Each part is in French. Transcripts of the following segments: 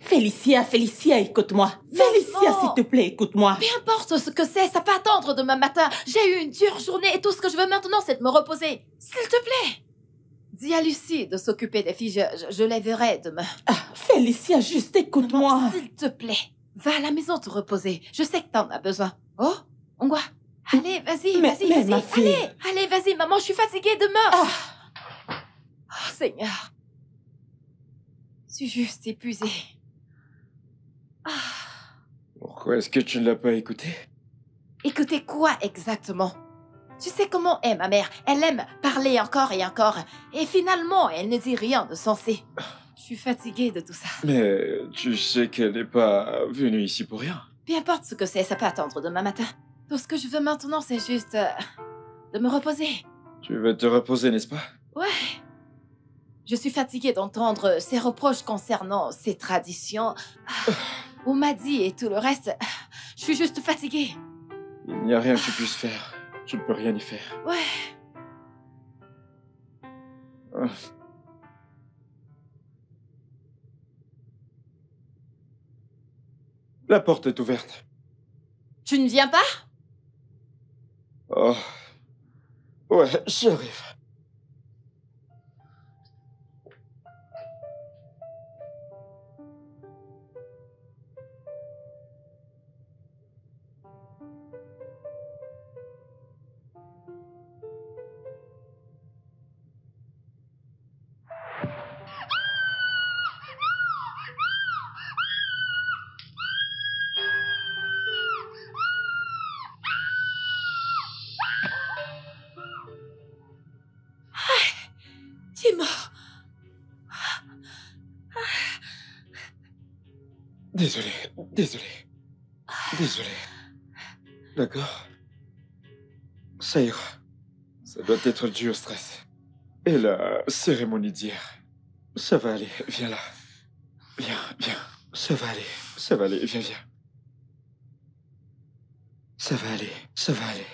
Félicia, Félicia, écoute-moi. Félicia, s'il te plaît, écoute-moi. Peu importe ce que c'est, ça peut attendre demain matin. J'ai eu une dure journée et tout ce que je veux maintenant, c'est de me reposer. S'il te plaît. Dis à Lucie de s'occuper des filles, je les verrai demain. Ah, Félicia, juste écoute-moi. S'il te plaît, va à la maison te reposer. Je sais que t'en as besoin. Oh, Ongwa. Allez, vas-y, vas-y. Ma fille. Allez, vas-y, maman, je suis fatiguée demain. Ah. Oh, Seigneur. Je suis juste épuisée. Pourquoi est-ce que tu ne l'as pas écouté? Écoutez quoi exactement? Tu sais comment est ma mère? Elle aime parler encore et encore. Et finalement, elle ne dit rien de sensé. Je suis fatiguée de tout ça. Mais tu sais qu'elle n'est pas venue ici pour rien. Peu importe ce que c'est, ça peut attendre demain matin. Tout ce que je veux maintenant, c'est juste de me reposer. Tu veux te reposer, n'est-ce pas? Ouais. Je suis fatiguée d'entendre ces reproches concernant ces traditions. On m'a dit et tout le reste. Je suis juste fatiguée. Il n'y a rien que tu puisses faire. Tu ne peux rien y faire. Ouais. La porte est ouverte. Tu ne viens pas? Oh. Ouais, j'arrive. Tu es mort. Désolé. D'accord? Ça ira. Ça doit être dû au stress. Et la cérémonie d'hier. Ça va aller, viens là. Viens. Ça va aller, viens. Ça va aller.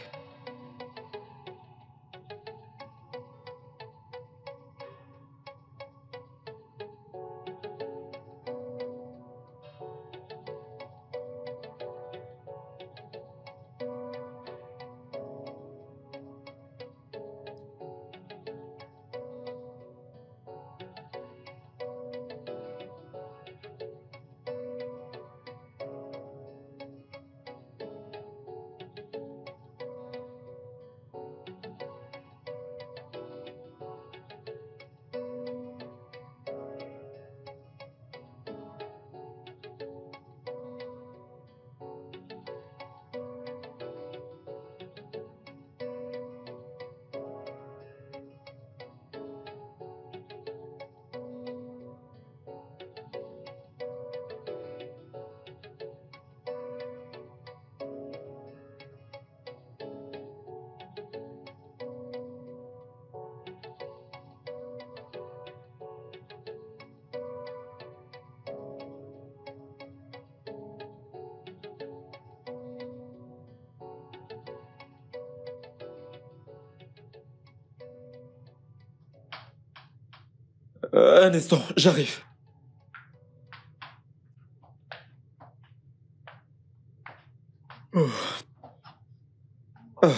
Un instant, j'arrive.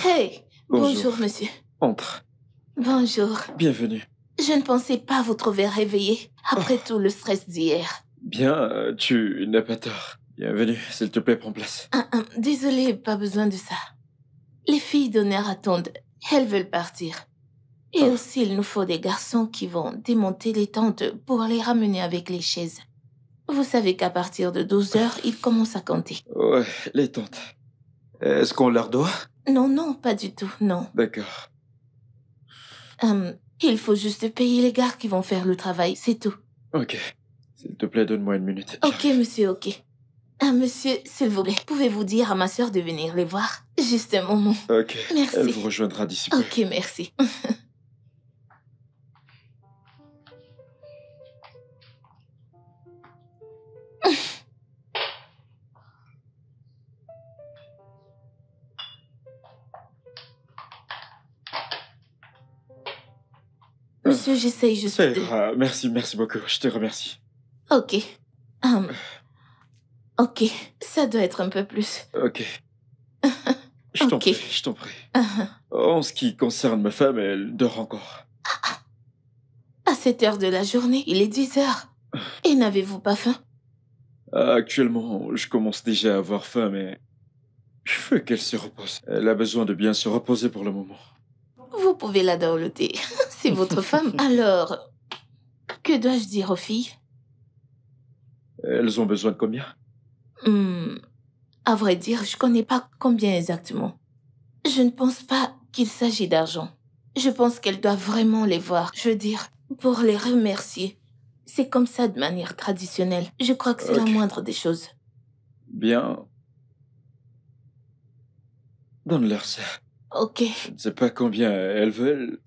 Hey, bonjour, monsieur. Entre. Bonjour. Bienvenue. Je ne pensais pas vous trouver réveillé après tout le stress d'hier. Bien, tu n'as pas tort. Bienvenue, s'il te plaît, prends place. Désolée, pas besoin de ça. Les filles d'honneur attendent. Elles veulent partir. Et aussi, il nous faut des garçons qui vont démonter les tentes pour les ramener avec les chaises. Vous savez qu'à partir de 12 heures, ils commencent à compter. Ouais, les tentes. Est-ce qu'on leur doit? Non, pas du tout, non. D'accord. Il faut juste payer les gars qui vont faire le travail, c'est tout. Ok. S'il te plaît, donne-moi une minute. Ok, monsieur, ok. Monsieur, s'il vous plaît, pouvez-vous dire à ma sœur de venir les voir? Juste un moment. Ok. Merci. Elle vous rejoindra d'ici peu. Ok, merci. Monsieur, j'essaye juste Ça de... ira. Merci beaucoup. Je te remercie. Ok. Ok, ça doit être un peu plus. Ok. Je t'en Ok. prie, je t'en prie. En ce qui concerne ma femme, elle dort encore. À cette heure de la journée, il est 10 heures. Et n'avez-vous pas faim? Actuellement, je commence déjà à avoir faim, mais je veux qu'elle se repose. Elle a besoin de bien se reposer pour le moment. Vous pouvez la dorloter. C'est votre femme. Alors, que dois-je dire aux filles? Elles ont besoin de combien? À vrai dire, je connais pas combien exactement. Je ne pense pas qu'il s'agit d'argent. Je pense qu'elles doivent vraiment les voir. Je veux dire, pour les remercier. C'est comme ça de manière traditionnelle. Je crois que c'est la Ok. moindre des choses. Bien. Donne-leur ça. Ok, Je ne sais pas combien elles veulent,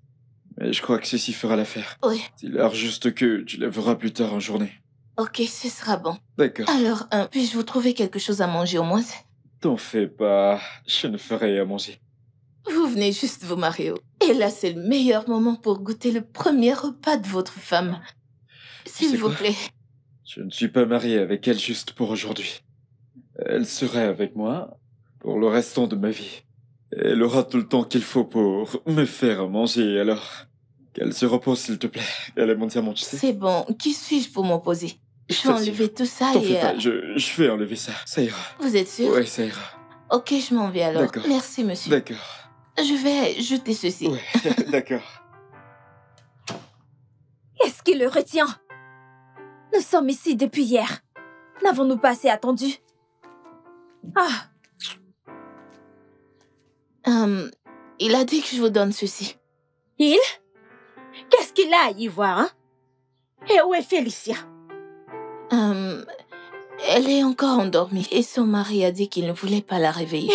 mais je crois que ceci fera l'affaire. oui. Dis-leur juste que tu les verras plus tard en journée. Ok, ce sera bon. D'accord. Alors, puis-je vous trouver quelque chose à manger au moins? T'en fais pas. Je ne ferai à manger. Vous venez juste vous marier. Et là, c'est le meilleur moment pour goûter le premier repas de votre femme. S'il sais vous quoi plaît. Je ne suis pas marié avec elle juste pour aujourd'hui. Elle serait avec moi pour le restant de ma vie. Elle aura tout le temps qu'il faut pour me faire à manger, alors qu'elle se repose s'il te plaît. Elle est mon diamant, tu sais. C'est bon. Qui suis-je pour m'opposer? Je vais t'assure. enlever tout ça T'en et... fais pas, je vais enlever ça. Ça ira. Vous êtes sûr? Ouais, ça ira. Ok, je m'en vais alors. D'accord. Merci, monsieur. D'accord. Je vais jeter ceci. Ouais, d'accord. Qu'est-ce qui le retient? Nous sommes ici depuis hier. N'avons-nous pas assez attendu? Ah, Il a dit que je vous donne ceci. Il? Qu'est-ce qu'il a à y voir, hein? Et où est Félicia? Elle est encore endormie et son mari a dit qu'il ne voulait pas la réveiller.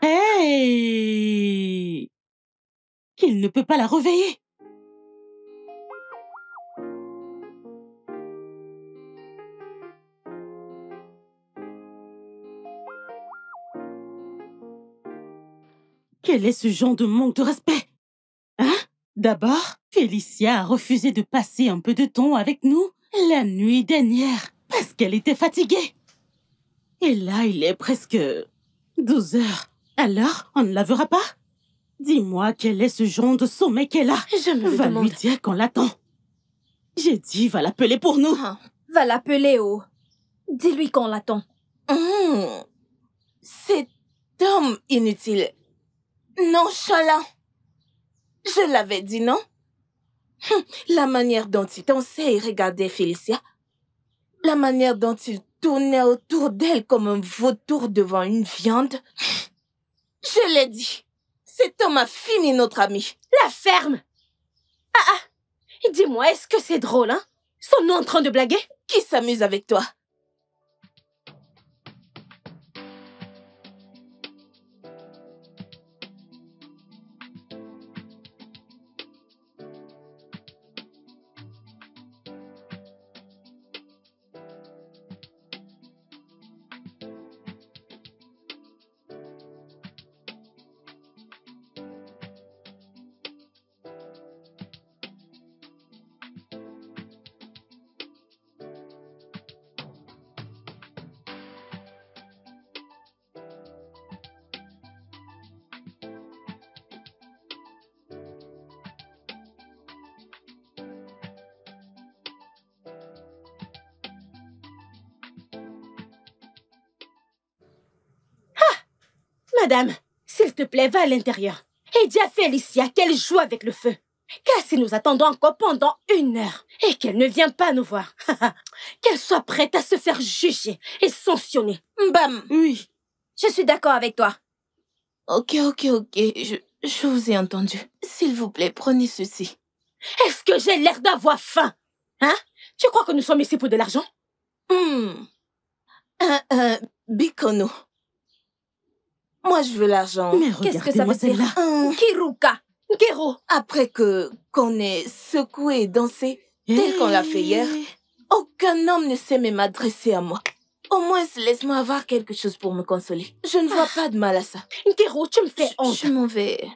Hey! Qu'il ne peut pas la réveiller. Quel est ce genre de manque de respect? Hein? D'abord, Félicia a refusé de passer un peu de temps avec nous la nuit dernière parce qu'elle était fatiguée. Et là, il est presque 12 heures. Alors, on ne la verra pas? Dis-moi quel est ce genre de sommeil qu'elle a. Je me Va demande. lui dire qu'on l'attend. J'ai dit, va l'appeler pour nous. va l'appeler, oh. Dis-lui qu'on l'attend. Cet homme inutile. Nonchalant. Je l'avais dit, non? La manière dont il dansait et regardait Félicia. La manière dont il tournait autour d'elle comme un vautour devant une viande. Je l'ai dit. Cet homme a fini notre ami. La ferme. Dis-moi, est-ce que c'est drôle, hein? Sont-nous en train de blaguer? Qui s'amuse avec toi? Madame, s'il te plaît, va à l'intérieur. Et dis à Félicia qu'elle joue avec le feu. Car si nous attendons encore pendant 1 heure et qu'elle ne vient pas nous voir, qu'elle soit prête à se faire juger et sanctionner. Bam! Oui. Je suis d'accord avec toi. Ok. Je vous ai entendu. S'il vous plaît, prenez ceci. Est-ce que j'ai l'air d'avoir faim? Hein? Tu crois que nous sommes ici pour de l'argent? Bikono. Moi, je veux l'argent. Mais Qu'est-ce que ça regardez-moi veut dire? celle-là. Kiruka. Guéro. Après qu'on ait secoué et dansé, tel qu'on l'a fait hier, aucun homme ne sait même m'adresser à moi. Au moins, laisse-moi avoir quelque chose pour me consoler. Je ne vois pas de mal à ça. Guéro, tu me fais honte. Je m'en vais.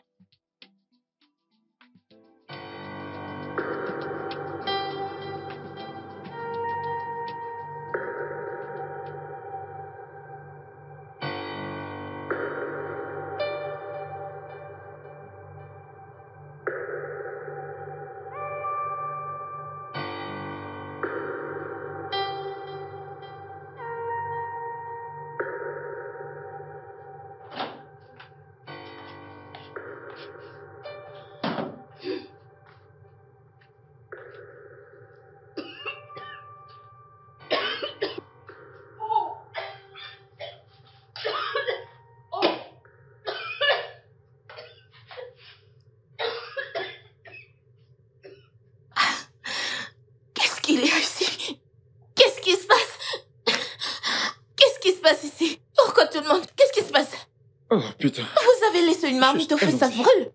putain. Vous avez laissé une marmite au feu, ça se brûle.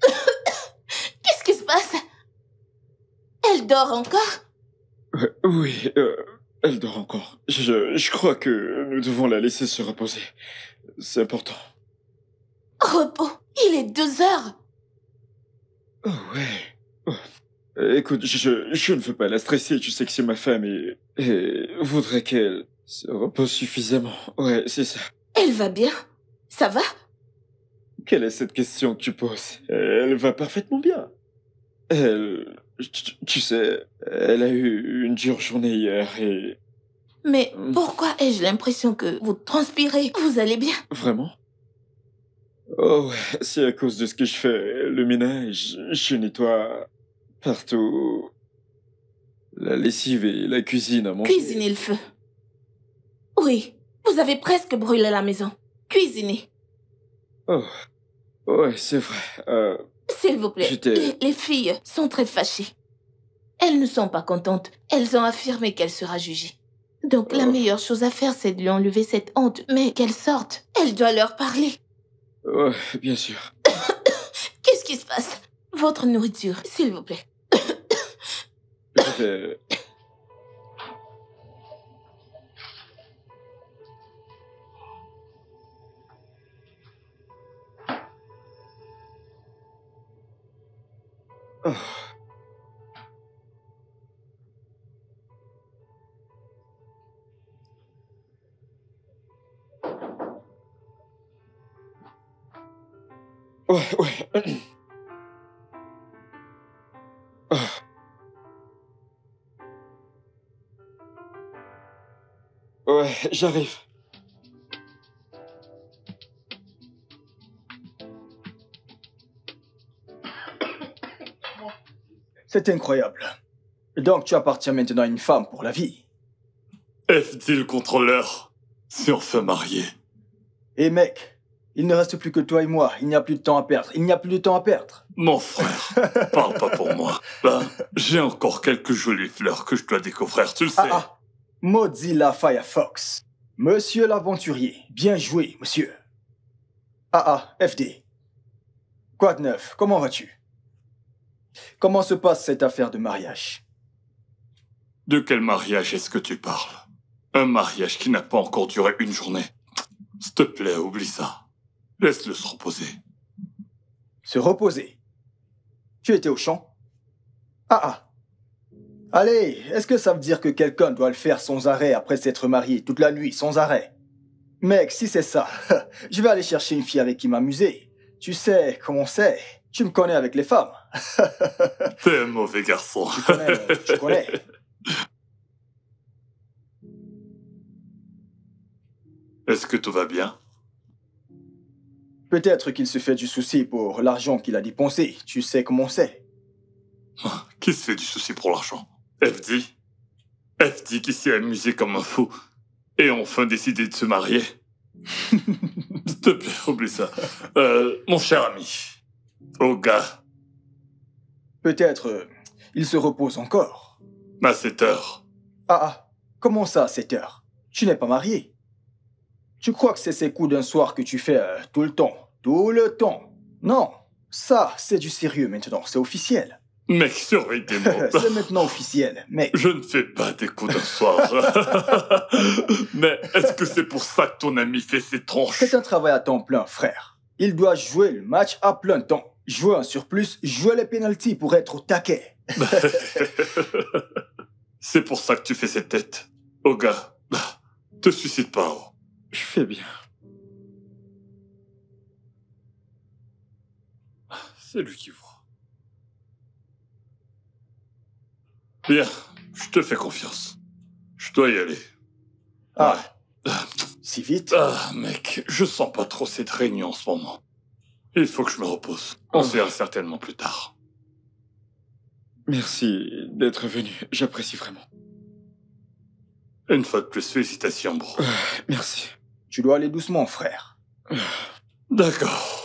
Qu'est-ce qui se passe? Elle dort encore? Oui, elle dort encore. Je crois que nous devons la laisser se reposer. C'est important. Repos, il est 2 heures. Oh ouais. Oh. Écoute, je ne veux pas la stresser, tu sais que c'est ma femme et voudrais qu'elle se repose suffisamment. Ouais, c'est ça. Elle va bien? Ça va? Quelle est cette question que tu poses? Elle va parfaitement bien. Tu sais, elle a eu une dure journée hier et... Mais pourquoi ai-je l'impression que vous transpirez? Vous allez bien? Vraiment? Oh ouais, c'est à cause de ce que je fais. Le ménage, je nettoie partout. La lessive et la cuisine à manger. Cuisinez le feu. Oui, vous avez presque brûlé la maison. Cuisinez. Oh, ouais, c'est vrai. S'il vous plaît, J'étais- les filles sont très fâchées. Elles ne sont pas contentes. Elles ont affirmé qu'elle sera jugée. Donc la meilleure chose à faire, c'est de lui enlever cette honte. Mais qu'elle sorte. Elle doit leur parler. Ouais, bien sûr. Qu'est-ce qui se passe? Votre nourriture, s'il vous plaît. Je vais... Oh. Ouais, ouais. Oh. Ouais, j'arrive. C'est incroyable. Donc tu appartiens maintenant à une femme pour la vie. FD le contrôleur, c'est enfin marié. Et mec, il ne reste plus que toi et moi. Il n'y a plus de temps à perdre. Il n'y a plus de temps à perdre. Mon frère, parle pas pour moi. Ben, j'ai encore quelques jolies fleurs que je dois découvrir, tu le sais. Mozilla Firefox. Monsieur l'aventurier. Bien joué, monsieur. FD. Quoi de neuf? Comment vas-tu? Comment se passe cette affaire de mariage? De quel mariage est-ce que tu parles? Un mariage qui n'a pas encore duré une journée. S'il te plaît, oublie ça. Laisse-le se reposer. Se reposer. Tu étais au champ? Allez, est-ce que ça veut dire que quelqu'un doit le faire sans arrêt après s'être marié toute la nuit, sans arrêt? Mec, si c'est ça, je vais aller chercher une fille avec qui m'amuser. Tu sais comment c'est. Tu me connais avec les femmes. T'es un mauvais garçon. Tu connais. Est-ce que tout va bien? Peut-être qu'il se fait du souci pour l'argent qu'il a dépensé. Tu sais comment c'est. Qui se fait du souci pour l'argent? FD? FD qui s'est amusé comme un fou et enfin décidé de se marier? S'il te plaît, oublie ça. Mon cher ami, au gars. Peut-être il se repose encore. À cette heure. Comment ça, à cette heure? Tu n'es pas marié. Tu crois que c'est ces coups d'un soir que tu fais tout le temps? Tout le temps? Non, ça, c'est du sérieux maintenant, c'est officiel. Mec, surveille tes mots. C'est maintenant officiel, mec. Je ne fais pas des coups d'un soir. Mais est-ce que c'est pour ça que ton ami fait ses tronches? C'est un travail à temps plein, frère. Il doit jouer le match à plein temps. Jouer un surplus, jouer les pénaltys pour être au taquet. C'est pour ça que tu fais cette tête. Oh gars, te suicide pas. Oh. Je fais bien. C'est lui qui voit. Bien, je te fais confiance. Je dois y aller. Si vite? Mec, je sens pas trop cette réunion en ce moment. Il faut que je me repose. On se verra certainement plus tard. Merci d'être venu. J'apprécie vraiment. Une fois de plus, félicitations, bro. Merci. Tu dois aller doucement, frère. D'accord.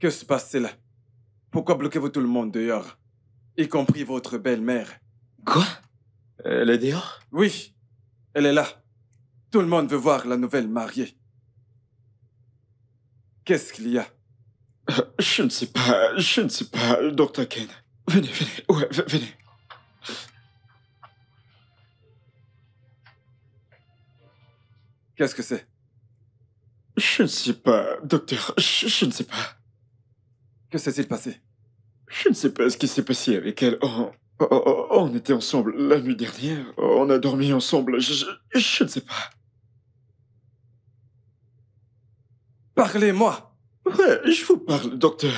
Que se passe-t-il? Pourquoi bloquez-vous tout le monde dehors? Y compris votre belle-mère. Quoi? Elle est dehors? Oui, elle est là. Tout le monde veut voir la nouvelle mariée. Qu'est-ce qu'il y a? Je ne sais pas, Dr. Ken. Venez, ouais, venez. Qu'est-ce que c'est? Je ne sais pas, docteur, je ne sais pas. Que s'est-il passé? Je ne sais pas ce qui s'est passé avec elle. On était ensemble la nuit dernière. On a dormi ensemble. Je ne sais pas. Parlez-moi! Ouais, je vous parle, docteur.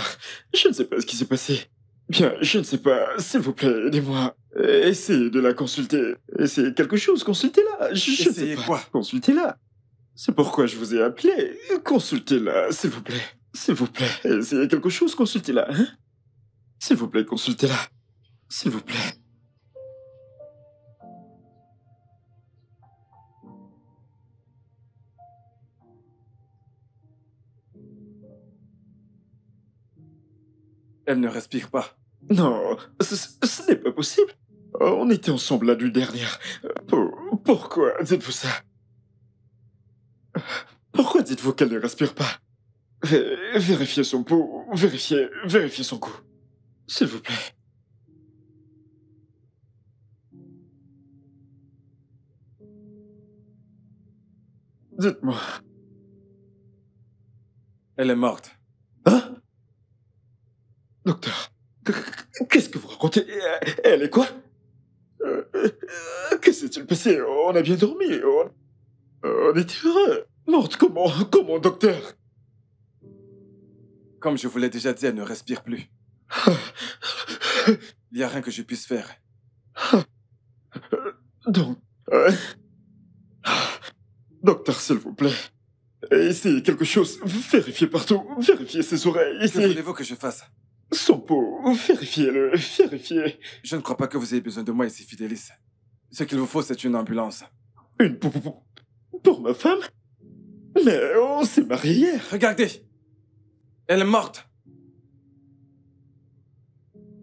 Je ne sais pas ce qui s'est passé. Bien, je ne sais pas. S'il vous plaît, aidez-moi. Essayez de la consulter. Essayez quelque chose, consultez-la. Je ne sais Essayez pas. quoi? Consultez-la. C'est pourquoi je vous ai appelé. Consultez-la, s'il vous plaît. S'il vous plaît, essayez quelque chose, consultez-la, hein? S'il vous plaît, consultez-la. S'il vous plaît. Elle ne respire pas. Non, ce n'est pas possible. On était ensemble la nuit dernière. Pourquoi dites-vous ça? Pourquoi dites-vous qu'elle ne respire pas? Vérifiez son pouls, vérifiez son cou. S'il vous plaît. Dites-moi. Elle est morte. Hein? Docteur, qu'est-ce que vous racontez? Elle est quoi? Que s'est-il passé? On a bien dormi. On était heureux. Morte comment, docteur? Comme je vous l'ai déjà dit, elle ne respire plus. Il n'y a rien que je puisse faire. Donc... Docteur, s'il vous plaît. Essayez quelque chose. Vérifiez partout. Vérifiez ses oreilles. Que Essayez... voulez-vous que je fasse? Son peau. Vérifiez-le. Vérifiez. Je ne crois pas que vous ayez besoin de moi ici, Fidélis. Ce qu'il vous faut, c'est une ambulance. Une pour ma femme? Mais on s'est mariés hier. Regardez! Elle est morte!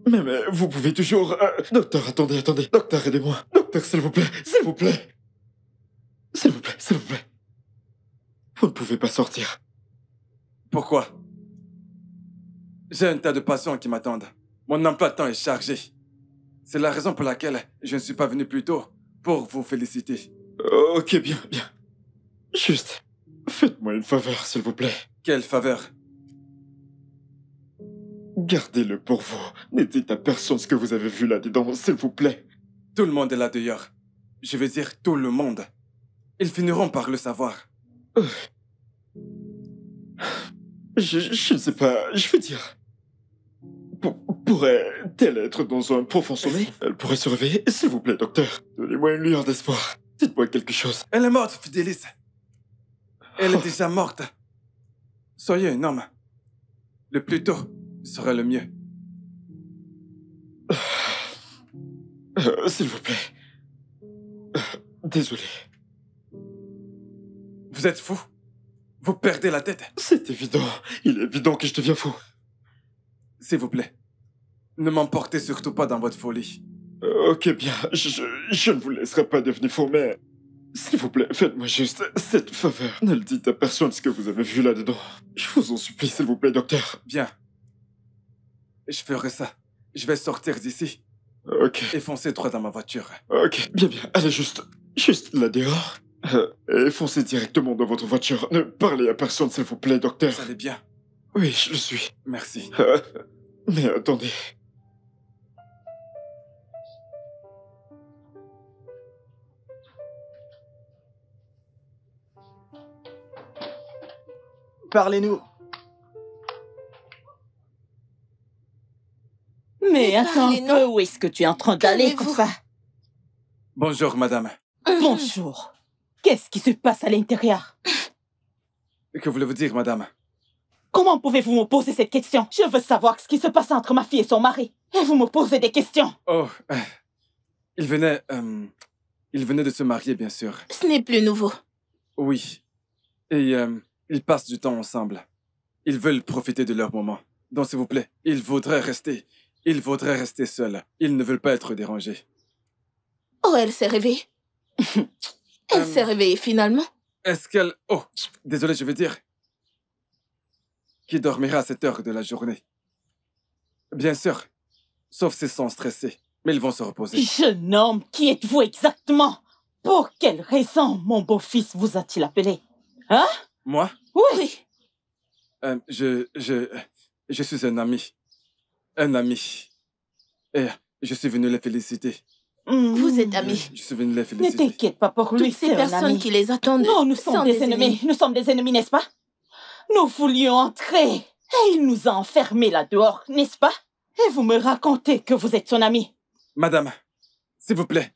Mais vous pouvez toujours... Docteur, attendez. Docteur, aidez-moi. Docteur, s'il vous plaît. S'il vous plaît. S'il vous plaît. Vous ne pouvez pas sortir. Pourquoi? J'ai un tas de patients qui m'attendent. Mon emploi de temps est chargé. C'est la raison pour laquelle je ne suis pas venu plus tôt pour vous féliciter. Ok, bien. Juste, faites-moi une faveur, s'il vous plaît. Quelle faveur? Gardez-le pour vous. Ne dites à personne ce que vous avez vu là-dedans, s'il vous plaît. Tout le monde est là dehors. Je veux dire tout le monde. Ils finiront par le savoir. Je ne sais pas, je veux dire... Pourrait-elle être dans un profond sommeil? Elle pourrait se réveiller, s'il vous plaît, docteur. Donnez-moi une lueur d'espoir. Dites-moi quelque chose. Elle est morte, Fidélis. Elle est déjà morte. Soyez un homme. Le plus tôt sera le mieux. S'il vous plaît. Désolé. Vous êtes fou? Vous perdez la tête? C'est évident. Il est évident que je deviens fou. S'il vous plaît, ne m'emportez surtout pas dans votre folie. Ok, bien. Je ne vous laisserai pas devenir fou, mais... S'il vous plaît, faites-moi juste cette faveur. Ne le dites à personne ce que vous avez vu là-dedans. Je vous en supplie, s'il vous plaît, docteur. Bien. Je ferai ça. Je vais sortir d'ici. Ok. Et foncer droit dans ma voiture. Ok, bien. Allez, juste là dehors. Et foncez directement dans votre voiture. Ne parlez à personne, s'il vous plaît, docteur. Vous allez bien? Oui, je le suis. Merci. Mais attendez. Parlez-nous. Mais attends un parlez-nous. peu, où est-ce que tu es en train d'aller comme Calmez-vous. ça? Bonjour, madame. Bonjour. Qu'est-ce qui se passe à l'intérieur? Que voulez-vous dire, madame? Comment pouvez-vous me poser cette question? Je veux savoir ce qui se passe entre ma fille et son mari. Et vous me posez des questions. Oh, il venait de se marier, bien sûr. Ce n'est plus nouveau. Oui. Et ils passent du temps ensemble. Ils veulent profiter de leur moment. Donc, s'il vous plaît, ils voudraient rester. Ils voudraient rester seuls. Ils ne veulent pas être dérangés. Oh, elle s'est réveillée. Elle s'est réveillée finalement. Est-ce qu'elle... Oh, désolé, je veux dire. Qui dormira à cette heure de la journée? Bien sûr, sauf s'ils sont stressés. Mais ils vont se reposer. Jeune homme, qui êtes-vous exactement? Pour quelle raison mon beau-fils vous a-t-il appelé? Hein? Moi? Oui. Je suis un ami. Un ami. Et je suis venu les féliciter. Vous êtes amis. Je suis venu les Ne féliciter. t'inquiète pas pour lui, Toutes ces c'est un personnes ami. qui les attendent Non, nous sont sommes des ennemis. Nous sommes des ennemis, n'est-ce pas? Nous voulions entrer et il nous a enfermés là dehors, n'est-ce pas? Et vous me racontez que vous êtes son ami. Madame, s'il vous plaît,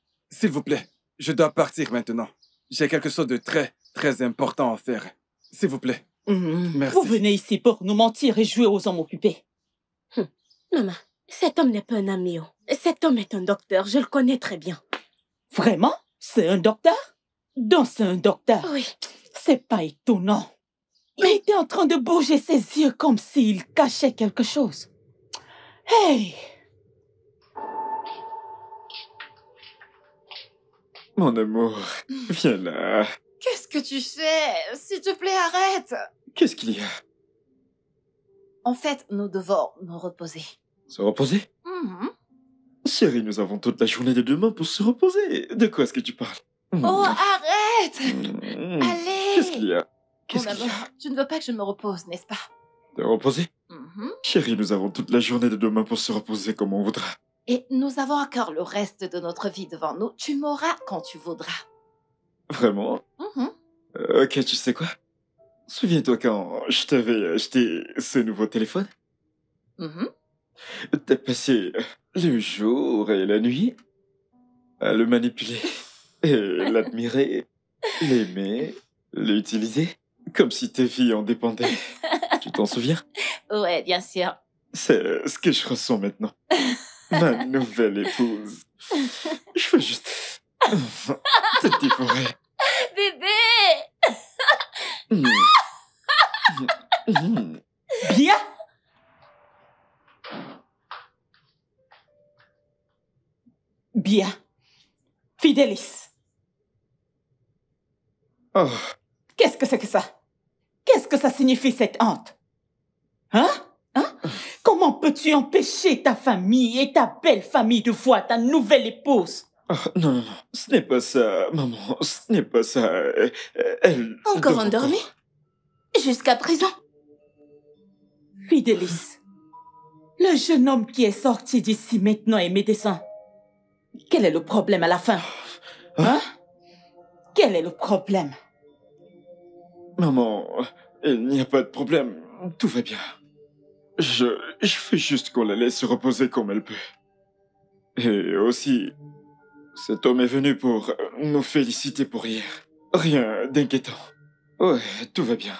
je dois partir maintenant. J'ai quelque chose de très, très important à faire. S'il vous plaît. Merci. Vous venez ici pour nous mentir et jouer aux hommes occupés. Maman, cet homme n'est pas un ami. Cet homme est un docteur, je le connais très bien. Vraiment? C'est un docteur? Donc c'est un docteur. Oui. C'est pas étonnant. Il était en train de bouger ses yeux comme s'il cachait quelque chose. Hey! Mon amour, viens là. Qu'est-ce que tu fais? S'il te plaît, arrête! Qu'est-ce qu'il y a? En fait, nous devons nous reposer. Se reposer? Chérie, nous avons toute la journée de demain pour se reposer. De quoi est-ce que tu parles? Oh, arrête! Allez! Qu'est-ce qu'il y a? Mon Qu'est-ce qu'il y amour, a? tu ne veux pas que je me repose, n'est-ce pas? Te reposer? Chérie, nous avons toute la journée de demain pour se reposer comme on voudra. Et nous avons encore le reste de notre vie devant nous. Tu m'auras quand tu voudras. Vraiment? Ok, tu sais quoi? Souviens-toi quand je t'avais acheté ce nouveau téléphone? T'as passé le jour et la nuit à le manipuler et l'admirer, l'aimer, l'utiliser, comme si tes vies en dépendaient. Tu t'en souviens? Ouais, bien sûr. C'est ce que je ressens maintenant. Ma nouvelle épouse. Je veux juste te dévorer. Bébé! Bien? Bien. Fidélis. Oh, Qu'est-ce que c'est que ça? Qu'est-ce que ça signifie, cette honte? Hein? Comment peux-tu empêcher ta famille et ta belle famille de voir ta nouvelle épouse? oh, non, non, non, ce n'est pas ça, maman, ce n'est pas ça. Elle... Encore dort endormie? Jusqu'à présent? Fidélis, le jeune homme qui est sorti d'ici maintenant est médecin. Quel est le problème à la fin? Hein? Quel est le problème? Maman, il n'y a pas de problème, tout va bien. Je veux juste qu'on la laisse se reposer comme elle peut. Et aussi, cet homme est venu pour nous féliciter pour hier. Rien d'inquiétant. Ouais, tout va bien.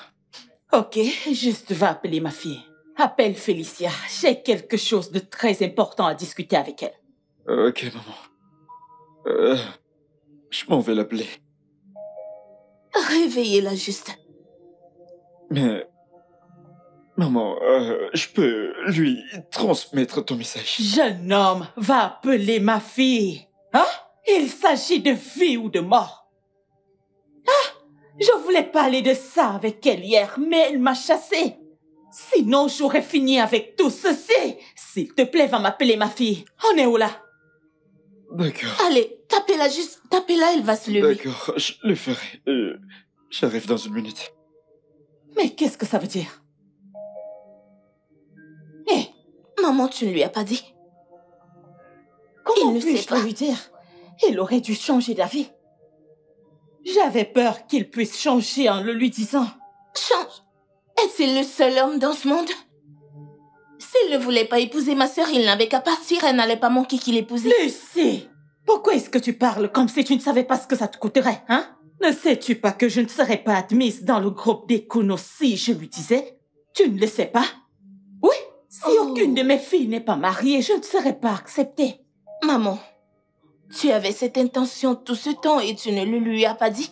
Ok, juste va appeler ma fille. Appelle Félicia. J'ai quelque chose de très important à discuter avec elle. Ok, maman. Je m'en vais l'appeler. Réveillez-la juste. Mais... Maman, je peux lui transmettre ton message. Jeune homme, va appeler ma fille. Hein? Il s'agit de vie ou de mort. Je voulais parler de ça avec elle hier, mais elle m'a chassé. Sinon, j'aurais fini avec tout ceci. S'il te plaît, va m'appeler ma fille. On est où là? D'accord. Allez, tapez-la juste. Tapez-la, elle va se lever. D'accord, je le ferai. J'arrive dans 1 minute. Mais qu'est-ce que ça veut dire? Hé, Maman, tu ne lui as pas dit. comment Il ne puis-je sait pas. lui dire? Il aurait dû changer d'avis. J'avais peur qu'il puisse changer en le lui disant. Change. Est-il le seul homme dans ce monde? S'il ne voulait pas épouser ma sœur, il n'avait qu'à partir. Elle n'allait pas manquer qu'il épousait. Lucie, pourquoi est-ce que tu parles comme si tu ne savais pas ce que ça te coûterait, hein? Ne sais-tu pas que je ne serais pas admise dans le groupe des Kuno si je lui disais? Tu ne le sais pas? Oui, si aucune de mes filles n'est pas mariée, je ne serais pas acceptée. Maman, tu avais cette intention tout ce temps et tu ne le lui as pas dit?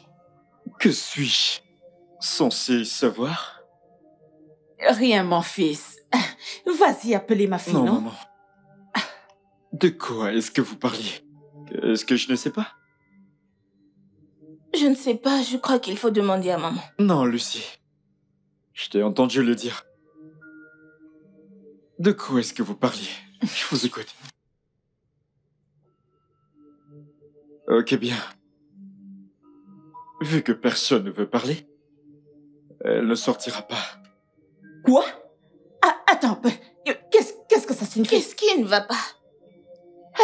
Que suis-je censé savoir? Rien, mon fils. Vas-y, appelez ma fille, Non, non? maman. De quoi est-ce que vous parliez? Est-ce que je ne sais pas? Je ne sais pas, je crois qu'il faut demander à maman. Non, Lucie. Je t'ai entendu le dire. De quoi est-ce que vous parliez? Je vous écoute. Ok, bien. Vu que personne ne veut parler, elle ne sortira pas. Quoi? Ah, attends un peu. Qu'est-ce que ça signifie? Qu'est-ce qui ne va pas?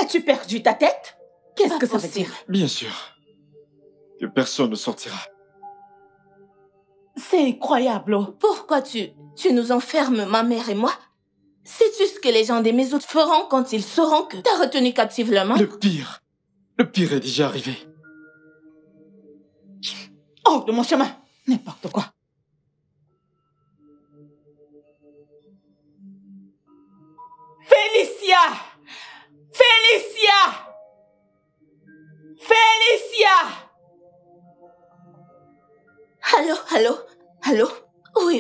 As-tu perdu ta tête? Qu'est-ce Pas que ça veut possible. dire? Bien sûr. Que personne ne sortira. C'est incroyable. Oh. Pourquoi tu nous enfermes, ma mère et moi? Sais-tu ce que les gens des maisons feront quand ils sauront que t'as retenu captive leur main? Le pire est déjà arrivé. Oh, de mon chemin. N'importe quoi. Félicia! Félicia! Félicia! Allô, allô, allô?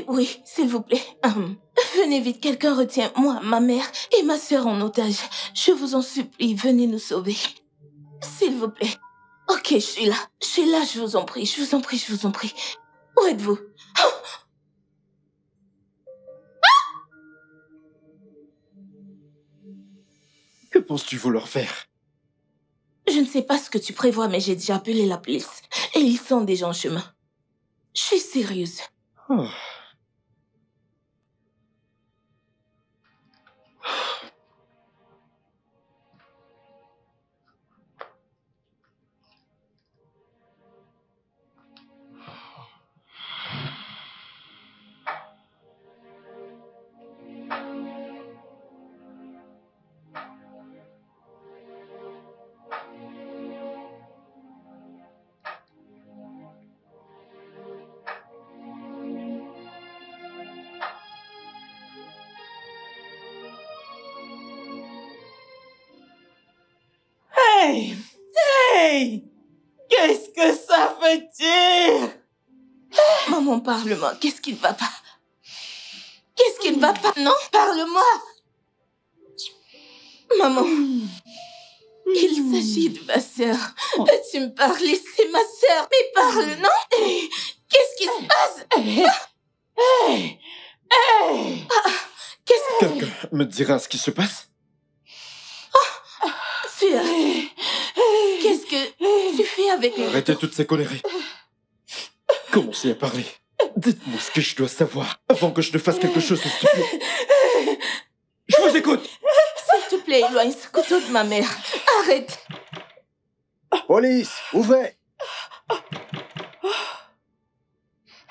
Oui, s'il vous plaît. Venez vite, quelqu'un retient moi, ma mère et ma sœur en otage. Je vous en supplie, venez nous sauver. S'il vous plaît. Ok, je suis là, je vous en prie, je vous en prie. Où êtes-vous? Que penses-tu vouloir faire? Je ne sais pas ce que tu prévois, mais j'ai déjà appelé la police. Et ils sont déjà en chemin. Je suis sérieuse. Oh. Hey! Qu'est-ce que ça veut dire? Maman, parle-moi. Qu'est-ce qui ne va pas? Qu'est-ce qui ne va pas? Non, parle-moi. Maman, il s'agit de ma sœur. Peux-tu me parler? C'est ma sœur. Mais parle, non? Qu'est-ce qui se passe? Hey! Qu'est-ce que... Quelqu'un me dira ce qui se passe? Qu'est-ce que tu fais avec lui? Arrêtez toutes ces conneries. Commencez à parler. Dites-moi ce que je dois savoir avant que je ne fasse quelque chose de stupide. Je vous écoute. S'il te plaît, éloigne ce couteau de ma mère. Arrête. Police, ouvrez!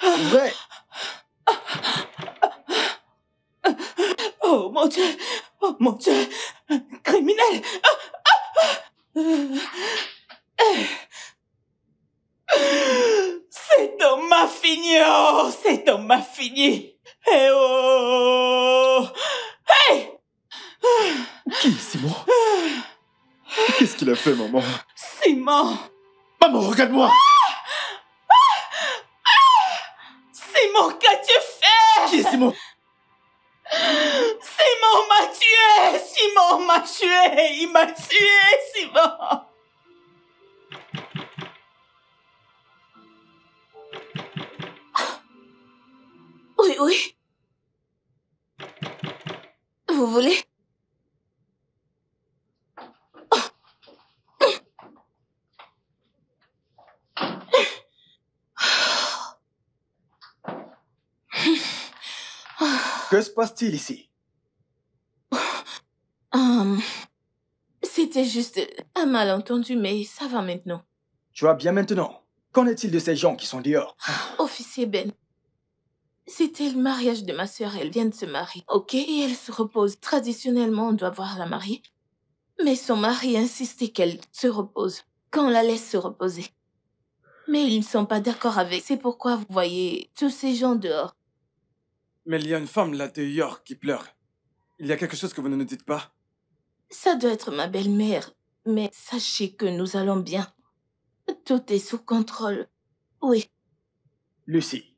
Ouvrez! Oh mon Dieu! Oh mon Dieu! Criminel! Cet homme m'a fini! Oh! Cet homme m'a fini! Eh oh! Hey! Qui est Simon? Qu'est-ce qu'il a fait, maman? Simon! Maman, regarde-moi! Simon, qu'as-tu fait? Qui est Simon? Simon m'a tué! Simon m'a tué! Il m'a tué, Simon! Oui. Vous voulez? Que se passe-t-il ici? C'était juste un malentendu, mais ça va maintenant. Tu vas bien maintenant? Qu'en est-il de ces gens qui sont dehors? Officier Ben, c'était le mariage de ma sœur. Elle vient de se marier, ok? Et elle se repose. Traditionnellement, on doit voir la mariée. Mais son mari insistait qu'elle se repose, qu'on la laisse se reposer. Mais ils ne sont pas d'accord avec. C'est pourquoi vous voyez tous ces gens dehors. Mais il y a une femme là dehors qui pleure. Il y a quelque chose que vous ne nous dites pas? Ça doit être ma belle-mère. Mais sachez que nous allons bien. Tout est sous contrôle. Oui, Lucie,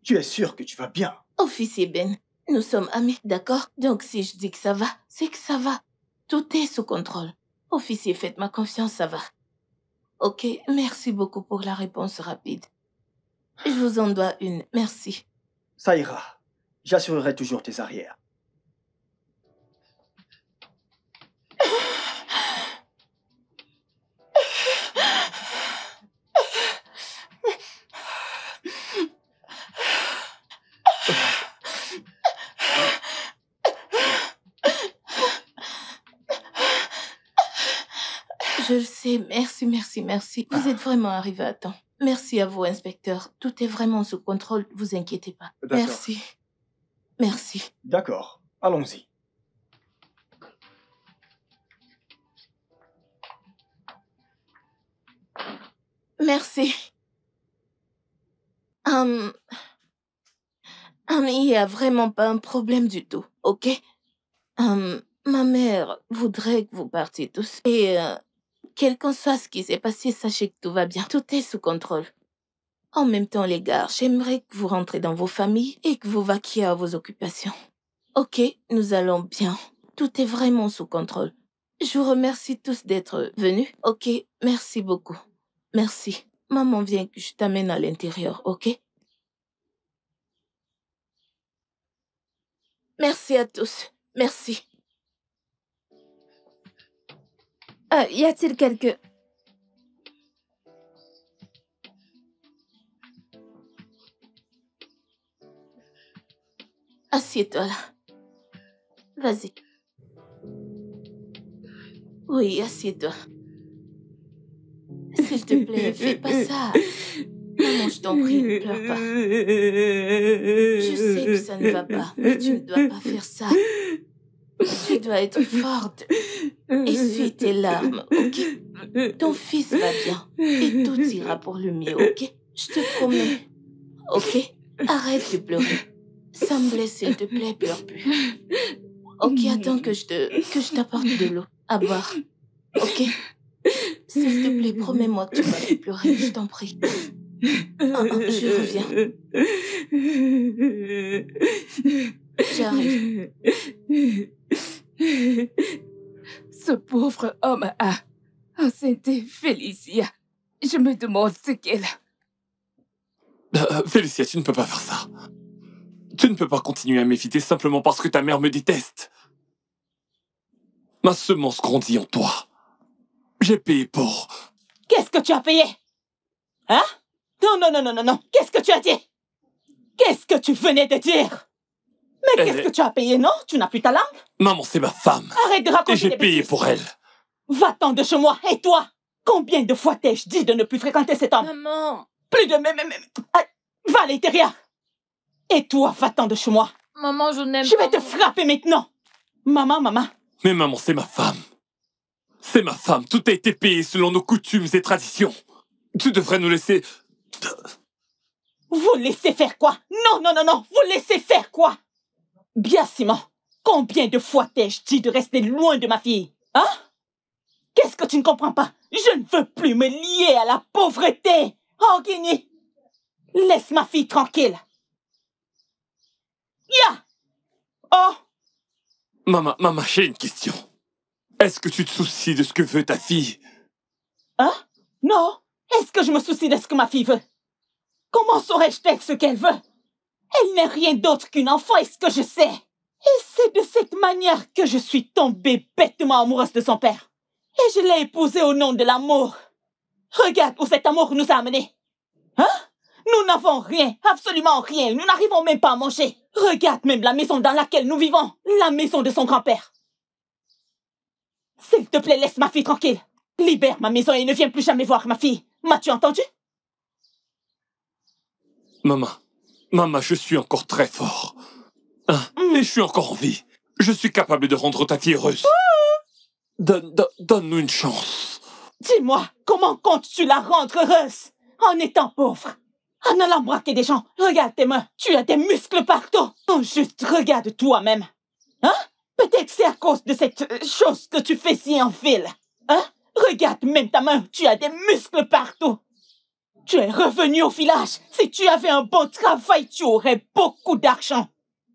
tu es sûre que tu vas bien? officier Ben, Nous sommes amis, d'accord? Donc si je dis que ça va, c'est que ça va. Tout est sous contrôle. Officier, faites-moi confiance, ça va. Ok, merci beaucoup pour la réponse rapide. Je vous en dois une, merci. Ça ira. J'assurerai toujours tes arrières. Je le sais, merci, merci, merci. Vous êtes vraiment arrivé à temps. Merci à vous, inspecteur. Tout est vraiment sous contrôle, vous inquiétez pas. Merci. Merci. D'accord, allons-y. Merci. Il n'y a vraiment pas un problème du tout, ok? Ma mère voudrait que vous partiez tous. Et quel qu'en soit ce qui s'est passé, sachez que tout va bien. Tout est sous contrôle. En même temps, les gars, j'aimerais que vous rentrez dans vos familles et que vous vaquiez à vos occupations. Ok, nous allons bien. Tout est vraiment sous contrôle. Je vous remercie tous d'être venus. Ok, merci beaucoup. Merci. Maman vient que je t'amène à l'intérieur, ok? Merci à tous. Merci. Y a-t-il quelque... Assieds-toi là. Vas-y. Oui, assieds-toi. S'il te plaît, fais pas ça. Maman, je t'en prie, ne pleure pas. Je sais que ça ne va pas, mais tu ne dois pas faire ça. Tu dois être forte. Essuie tes larmes, ok? Ton fils va bien et tout ira pour le mieux, ok? Je te promets. Ok? Arrête de pleurer. Ça me blesse, s'il te plaît, pleure plus. Ok, attends que je t'apporte de l'eau à boire. Ok? S'il te plaît, promets-moi que tu vas plus pleurer, je t'en prie. Je reviens. J'arrive. Ce pauvre homme a enceinté Félicia. Je me demande ce qu'elle a. Félicia, tu ne peux pas faire ça. Tu ne peux pas continuer à m'éviter simplement parce que ta mère me déteste. Ma semence grandit en toi. J'ai payé pour... Qu'est-ce que tu as payé? Hein? Non. Qu'est-ce que tu as dit? Qu'est-ce que tu venais de dire? Mais qu'est-ce que tu as payé, non? Tu n'as plus ta langue? Maman, c'est ma femme. Arrête de raconter et j'ai des payé bêtises. pour elle. Va-t'en de chez moi. Et toi? Combien de fois t'ai-je dit de ne plus fréquenter cet homme? Maman. Plus de... Va à l'intérieur. Et toi, va-t'en de chez moi. Maman, je n'aime pas... Je vais te frapper maintenant. Maman. Mais maman, c'est ma femme. C'est ma femme. Tout a été payé selon nos coutumes et traditions. Tu devrais nous laisser... Vous laissez faire quoi? Non. Vous laissez faire quoi? Bien, Simon. Combien de fois t'ai-je dit de rester loin de ma fille? Hein? Qu'est-ce que tu ne comprends pas? Je ne veux plus me lier à la pauvreté. Oh, Guigny. Laisse ma fille tranquille. Oh. Maman, j'ai une question. Est-ce que tu te soucies de ce que veut ta fille? Hein? Non. Est-ce que je me soucie de ce que ma fille veut? Comment saurais-je être ce qu'elle veut? Elle n'est rien d'autre qu'une enfant, est-ce que je sais? Et c'est de cette manière que je suis tombée bêtement amoureuse de son père. Et je l'ai épousée au nom de l'amour. Regarde où cet amour nous a amenés. Hein? Nous n'avons rien, absolument rien. Nous n'arrivons même pas à manger. Regarde même la maison dans laquelle nous vivons. La maison de son grand-père. S'il te plaît, laisse ma fille tranquille. Libère ma maison et ne viens plus jamais voir ma fille. M'as-tu entendu? Maman, je suis encore très fort. Et je suis encore en vie. Je suis capable de rendre ta fille heureuse. Donne-nous une chance. Dis-moi, comment comptes-tu la rendre heureuse? En étant pauvre? En allant braquer des gens? Regarde tes mains, tu as des muscles partout. Oh, juste regarde toi-même. Hein? Peut-être c'est à cause de cette chose que tu fais si en fil. Hein? Regarde même ta main, tu as des muscles partout. Tu es revenu au village. Si tu avais un bon travail, tu aurais beaucoup d'argent.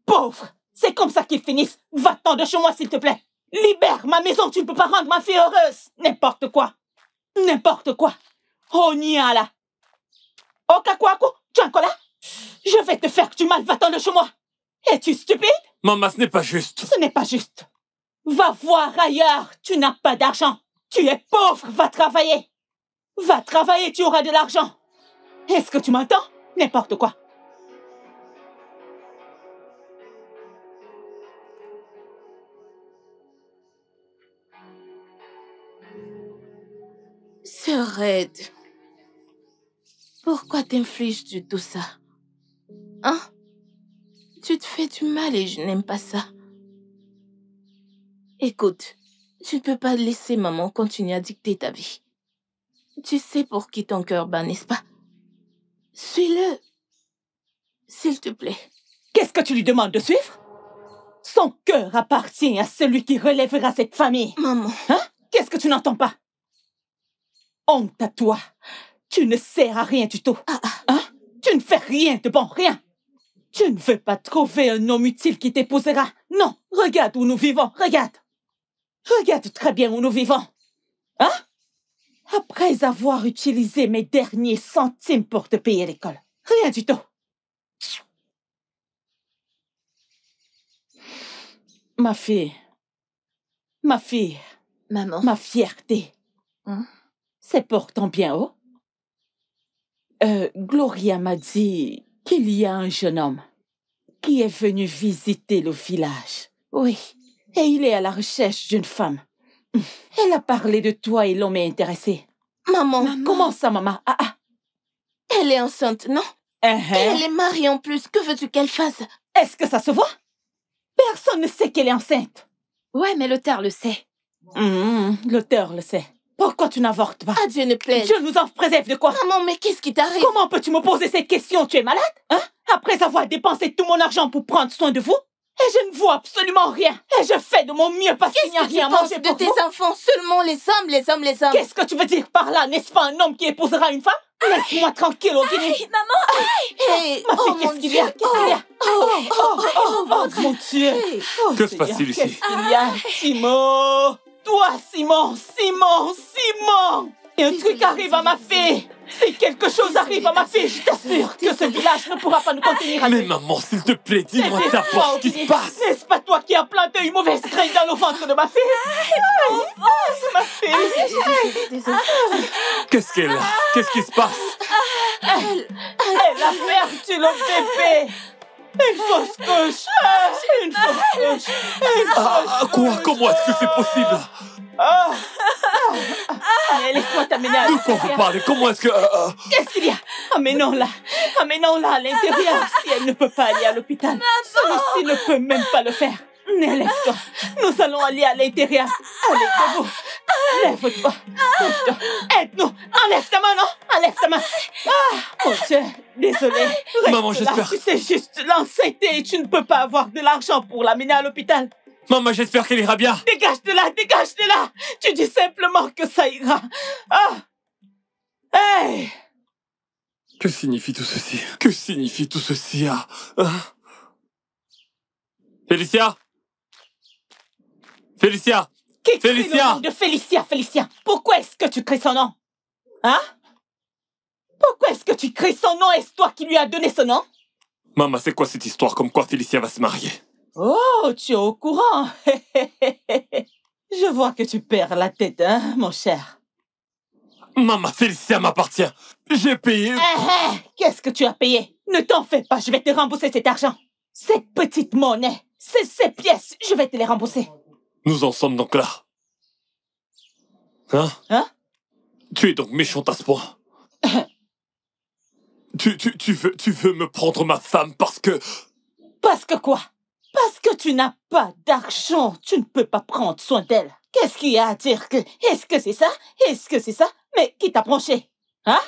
Pauvre, C'est comme ça qu'ils finissent. Va-t'en de chez moi, s'il te plaît. Libère ma maison, tu ne peux pas rendre ma fille heureuse. N'importe quoi. N'importe quoi. Oh, Niala. Oh, Kakwaku, tu es encore là? Je vais te faire du mal, va-t'en de chez moi. Es-tu stupide? Maman, ce n'est pas juste. Ce n'est pas juste. Va voir ailleurs, tu n'as pas d'argent. Tu es pauvre, va travailler. Va travailler, tu auras de l'argent. Est-ce que tu m'entends? N'importe quoi. Sœur Red, pourquoi t'infliges-tu tout ça? Hein? Tu te fais du mal et je n'aime pas ça. Écoute, tu ne peux pas laisser maman continuer à dicter ta vie. Tu sais pour qui ton cœur bat, n'est-ce pas? Suis-le. S'il te plaît. Qu'est-ce que tu lui demandes de suivre? Son cœur appartient à celui qui relèvera cette famille. Maman. Hein? Qu'est-ce que tu n'entends pas? Honte à toi. Tu ne sers à rien du tout. Hein? Tu ne fais rien de bon, rien. Tu ne veux pas trouver un homme utile qui t'épousera. Non, regarde où nous vivons, regarde. Regarde très bien où nous vivons. Hein? Après avoir utilisé mes derniers centimes pour te payer l'école. Rien du tout. Ma fille. Maman. Ma fierté. Hein? C'est pour ton bien, oh? Gloria m'a dit qu'il y a un jeune homme qui est venu visiter le village. Oui, et il est à la recherche d'une femme. Elle a parlé de toi et l'homme est intéressé. Maman. Comment ça, maman? Elle est enceinte, non? Et elle est mariée en plus. Que veux-tu qu'elle fasse? Est-ce que ça se voit? Personne ne sait qu'elle est enceinte. Ouais, mais l'auteur le sait. L'auteur le sait. Pourquoi tu n'avortes pas? Ah, Dieu ne plaise. Dieu nous en préserve de quoi? Maman, mais qu'est-ce qui t'arrive? Comment peux-tu me poser cette question? Tu es malade? Hein? Après avoir dépensé tout mon argent pour prendre soin de vous? Et je ne vois absolument rien. Et je fais de mon mieux parce qu'il n'y a rien à manger pour vous. Qu'est-ce que tu penses de tes enfants? Seulement les hommes. Qu'est-ce que tu veux dire par là? N'est-ce pas un homme qui épousera une femme? Laisse-moi tranquille, Ogini. Maman! Hey, Ma fille, qu'est-ce qu'il y a? Qu'est-ce qu'il y a? Oh, mon Dieu. Que se passe-t-il ici? Qu'est-ce qu'il y a? Simon! Toi, Simon! Et un truc arrive à ma fille! Si quelque chose arrive à ma fille, je t'assure que ce village ne pourra pas nous contenir. Mais maman, s'il te plaît, dis-moi d'abord ce qui se passe. N'est-ce pas toi qui as planté une mauvaise graine dans le ventre de ma fille? C'est ma fille! Qu'est-ce qu'elle a? Qu'est-ce qui se passe? Elle a perdu le bébé! Une fausse couche! Quoi? Comment est-ce que c'est possible? Allez, laisse-moi t'amener à De quoi vous parlez? Comment est-ce que... Qu'est-ce qu'il y a? Amenons-la à l'intérieur si elle ne peut pas aller à l'hôpital. Celui-ci ne peut même pas le faire. Lève-toi. Nous allons aller à l'intérieur. Allez, debout. Lève-toi. Aide-nous. Enlève ta main, non? Enlève ta main. Mon Dieu, désolé. Maman, j'espère... Tu sais juste l'enceinte et tu ne peux pas avoir de l'argent pour l'amener à l'hôpital. Maman, j'espère qu'elle ira bien. Dégage de là. Tu dis simplement que ça ira. Hey! Que signifie tout ceci? Félicia! Qui crie le nom de Félicia? Pourquoi est-ce que tu cries son nom? Hein? Pourquoi est-ce que tu cries son nom? Est-ce toi qui lui as donné ce nom? Maman, c'est quoi cette histoire comme quoi Félicia va se marier? Oh, tu es au courant. Je vois que tu perds la tête, hein, mon cher. Maman, Félicia m'appartient. J'ai payé... Qu'est-ce que tu as payé? Ne t'en fais pas, je vais te rembourser cet argent. Cette petite monnaie, ces pièces, je vais te les rembourser. Nous en sommes donc là. Hein? Tu es donc méchante à ce point. Tu veux me prendre ma femme parce que... Parce que quoi? Parce que tu n'as pas d'argent, tu ne peux pas prendre soin d'elle. Qu'est-ce qu'il y a à dire que... Est-ce que c'est ça? Mais qui t'a branché? Hein?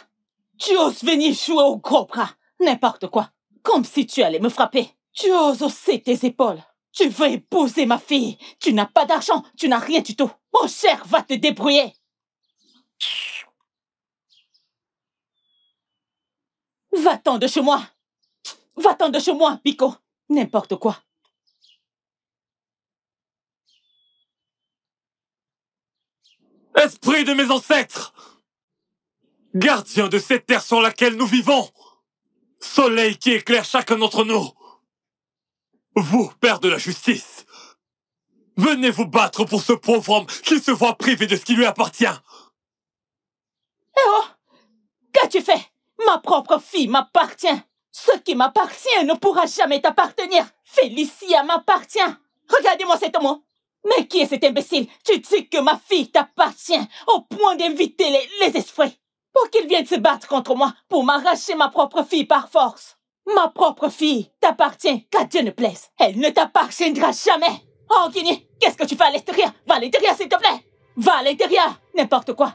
Tu oses venir jouer au gros bras, n'importe quoi. Comme si tu allais me frapper. Tu oses hausser tes épaules. Tu veux épouser ma fille. Tu n'as pas d'argent, tu n'as rien du tout. Mon cher, va te débrouiller. Va-t'en de chez moi. Va-t'en de chez moi, Pico. N'importe quoi. Esprit de mes ancêtres, gardien de cette terre sur laquelle nous vivons, soleil qui éclaire chacun d'entre nous, vous, père de la justice, venez vous battre pour ce pauvre homme qui se voit privé de ce qui lui appartient. Eh oh! Qu'as-tu fait? Ma propre fille m'appartient. Ce qui m'appartient ne pourra jamais t'appartenir. Félicia m'appartient. Regardez-moi cet homme. Mais qui est cet imbécile? Tu dis que ma fille t'appartient au point d'inviter les esprits pour qu'ils viennent se battre contre moi pour m'arracher ma propre fille par force. Ma propre fille t'appartient, qu'à Dieu ne plaise. Elle ne t'appartiendra jamais. Oh, Guinée, qu'est-ce que tu fais à l'extérieur? Va à l'intérieur, s'il te plaît. Va à l'intérieur, n'importe quoi.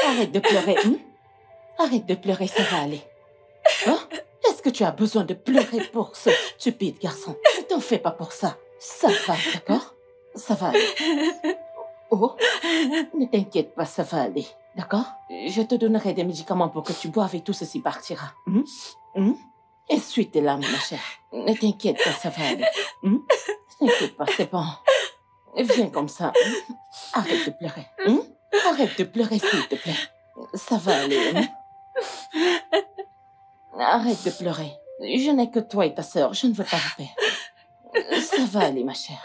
Arrête de pleurer, hein? Arrête de pleurer, ça va aller. Hein? Est-ce que tu as besoin de pleurer pour ce stupide garçon? Ne t'en fais pas pour ça. Ça va, d'accord? Ça va aller. Oh, ne t'inquiète pas, ça va aller. D'accord? Je te donnerai des médicaments pour que tu boives et tout ceci partira. Essuie tes larmes, ma chère. Ne t'inquiète pas, ça va aller. Ne t'inquiète pas, c'est bon. Viens comme ça. Arrête de pleurer. Arrête de pleurer, s'il te plaît. Ça va aller. Arrête de pleurer. Je n'ai que toi et ta sœur. Je ne veux pas vous perdre. Ça va aller, ma chère.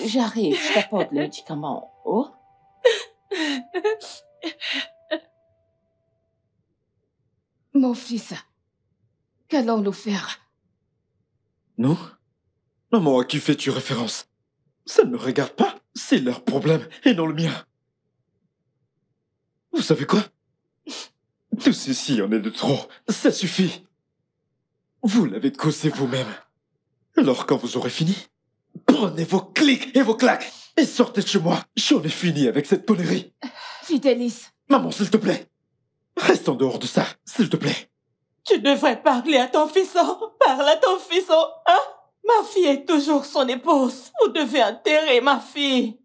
J'arrive, je t'apporte le médicament. Oh? Mon fils, qu'allons-nous faire? Nous? Maman, à qui fais-tu référence? Ça ne me regarde pas. C'est leur problème et non le mien. Vous savez quoi? Tout ceci en est de trop. Ça suffit. Vous l'avez causé vous-même. Alors quand vous aurez fini, prenez vos clics et vos claques et sortez de chez moi. J'en ai fini avec cette connerie. Fidelis. Maman, s'il te plaît. Reste en dehors de ça, s'il te plaît. Tu devrais parler à ton fisson. Parle à ton fisson, hein? Ma fille est toujours son épouse. Vous devez enterrer ma fille.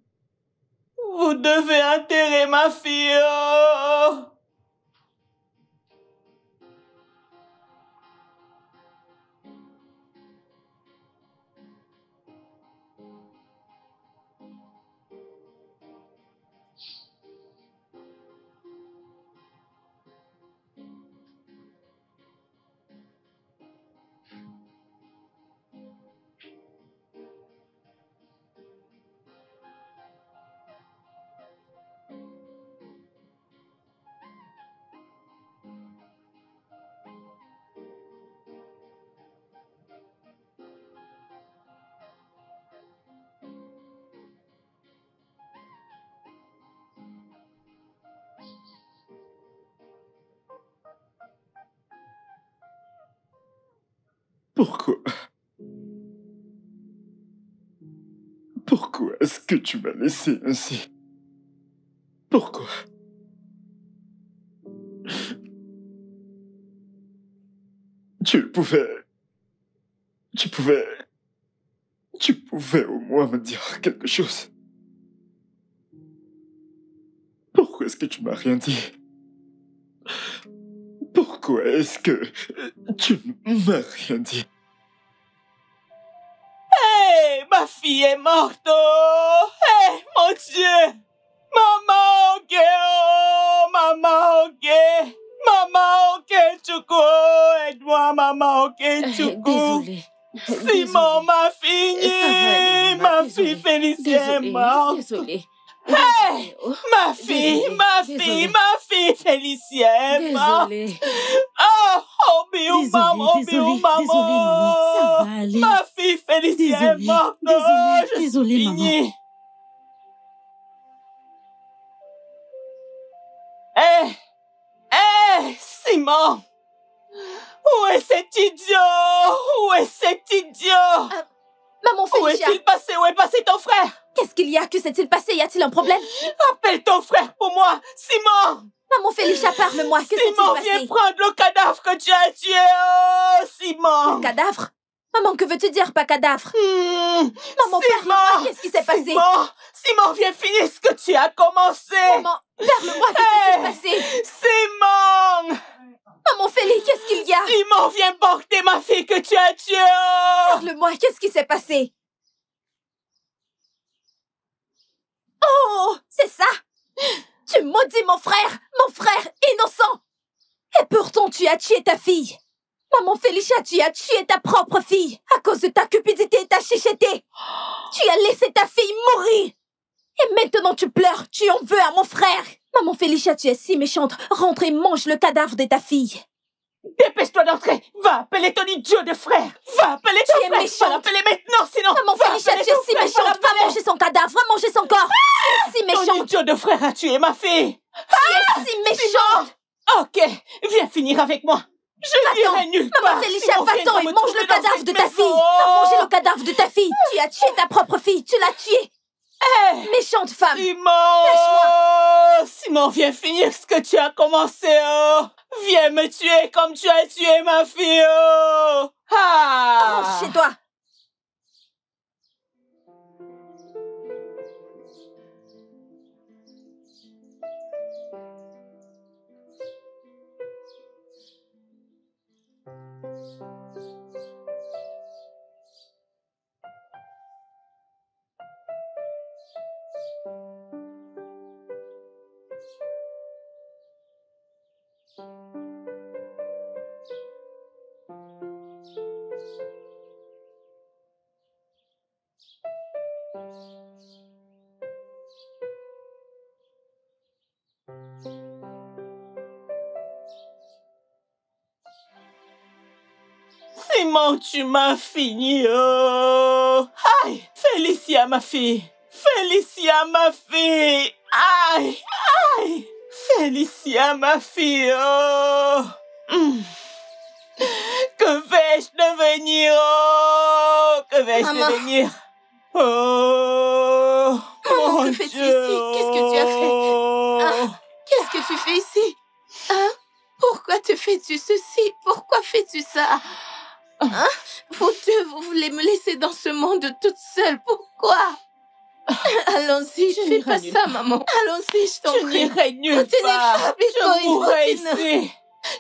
Vous devez enterrer ma fille. Oh! Pourquoi? Pourquoi est-ce que tu m'as laissé ainsi? Pourquoi? Tu pouvais au moins me dire quelque chose. Pourquoi est-ce que tu m'as rien dit? Pourquoi est-ce que tu ne m'as rien dit? Hey, ma fille est morte. Oh! Hey, mon Dieu. Maman, ok, oh, maman, ok. Maman, ok, Tchoukou. Aide-moi, maman, ok, Tchoukou. Désolée. Simon, ma fille. Ma fille Félicia est morte. Désolée. Hey, ma fille, ma fille Félicia est morte. Désolée. Oh, biou, maman, Désolée, maman. Ça va aller. Ma fille Félicia est morte. Désolée, maman. Simon! Où est cet idiot? Où est cet idiot? Maman Félicia! Où est-il passé? Où est passé ton frère? Qu'est-ce qu'il y a? Que s'est-il passé? Y a-t-il un problème? Appelle ton frère pour moi! Simon! Maman Félicia, parle-moi. Que s'est-il passé? Simon, viens prendre le cadavre que tu as tué! Oh, Simon! Le cadavre? Maman, que veux-tu dire, pas cadavre? Maman, Simon! parle-moi. Qu'est-ce qui s'est passé? Simon, viens finir ce que tu as commencé! Maman, parle-moi. Que s'est-il passé? Simon! Maman Félie, qu'est-ce qu'il y a? Simon, viens porter ma fille que tu as tuée! Oh! Parle-moi, qu'est-ce qui s'est passé? Oh, c'est ça? Tu maudis mon frère innocent. Et pourtant tu as tué ta fille. Maman Félicia, tu as tué ta propre fille à cause de ta cupidité et ta chicheté. Tu as laissé ta fille mourir. Et maintenant tu pleures, tu en veux à mon frère. Maman Félicia, tu es si méchante. Rentre et mange le cadavre de ta fille. Dépêche-toi d'entrer. Va appeler ton idiot de frère. Va appeler ton frère. Méchante. Va l'appeler maintenant, sinon. Maman Félicia, tu es si méchante. Va manger son cadavre, va manger son corps. Tu es si méchante. Ton idiot de frère a tué ma fille. Tu es si méchante. Ok, viens finir avec moi. Je n'irai nulle part. Maman Félicia, va-t'en et mange le cadavre de ta fille. Va manger le cadavre de ta fille. Tu as tué ta propre fille. Tu l'as tuée. Méchante femme. Simon, viens finir ce que tu as commencé. Oh. Viens me tuer comme tu as tué ma fille. Oh. Rentre chez toi. Simon, tu m'as fini. Oh. Aïe, Félicia, ma fille. Félicia, ma fille. Aïe, aïe. Félicia, ma fille. Oh. Que vais-je devenir? Oh. Que vais-je devenir? Oh. Maman, que fais-tu ici? Qu'est-ce que tu as fait? Hein? Qu'est-ce que tu fais ici? Hein? Pourquoi te fais-tu ceci? Pourquoi fais-tu ça? Hein? Vous deux, vous voulez me laisser dans ce monde toute seule. Pourquoi? Allons-y, je fais pas ça, maman. Allons-y, je t'en prie. Je n'irai nulle part. Je mourrai ici.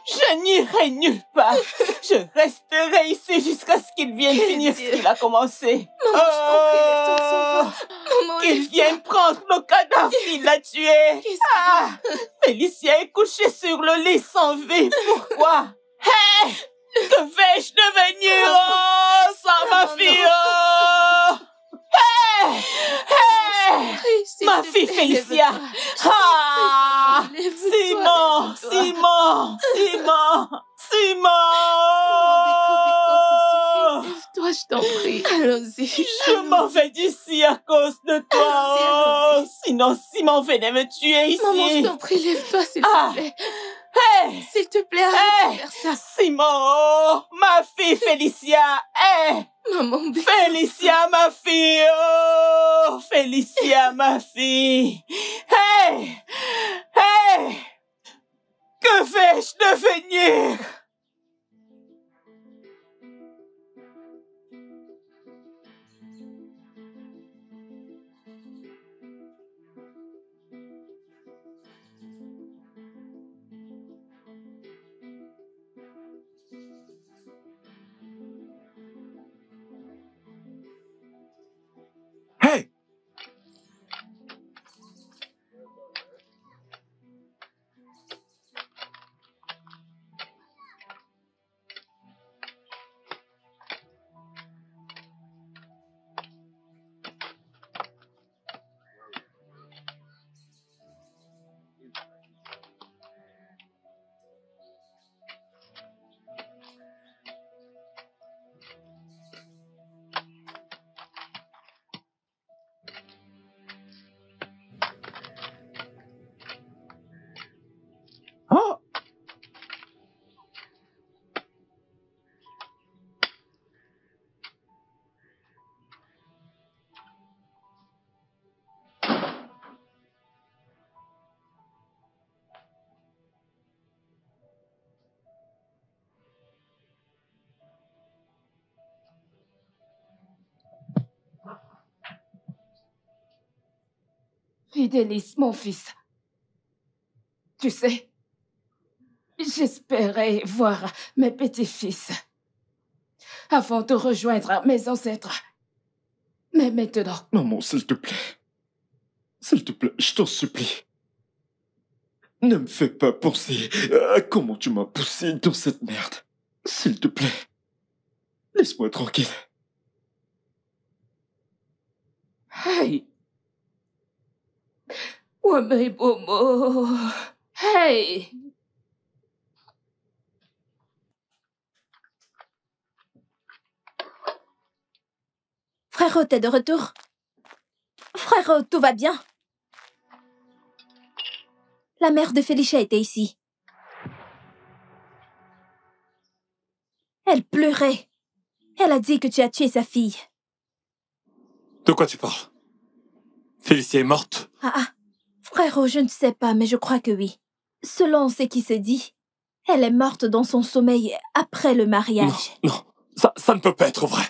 Je n'irai nulle part. Je resterai ici jusqu'à ce qu'il vienne finir ce qu'il a commencé. Maman, je t'en prie, lève-toi, maman, qu'il vienne prendre le cadavre qu'il a tué. Félicia est couchée sur le lit sans vie. Pourquoi? Hey! Que vais-je devenir sans ma fille? Hey! Hey! Ma fille Félicia! Simon! Lève-toi, je t'en prie. Allons-y. Je m'en vais d'ici à cause de toi. Sinon, Simon venait me tuer ici. Maman, je t'en prie, lève-toi, s'il te plaît. Hey! S'il te plaît, arrête de faire ça. Simon, ma fille Félicia. Hey! Maman, Félicia, ma fille. Oh, Félicia, ma fille. Hey! Hey! Que vais-je devenir? Hey! Oh! Fidélis, mon fils. Tu sais, j'espérais voir mes petits-fils avant de rejoindre mes ancêtres. Mais maintenant... Maman, s'il te plaît. S'il te plaît, je t'en supplie. Ne me fais pas penser à comment tu m'as poussé dans cette merde. S'il te plaît, laisse-moi tranquille. Hey! Wame Bomo! Hey! Frérot, t'es de retour? Frérot, tout va bien? La mère de Félicia était ici. Elle pleurait. Elle a dit que tu as tué sa fille. De quoi tu parles? Félicia est morte? Frérot, je ne sais pas, mais je crois que oui. Selon ce qui se dit, elle est morte dans son sommeil après le mariage. Non, ça ne peut pas être vrai.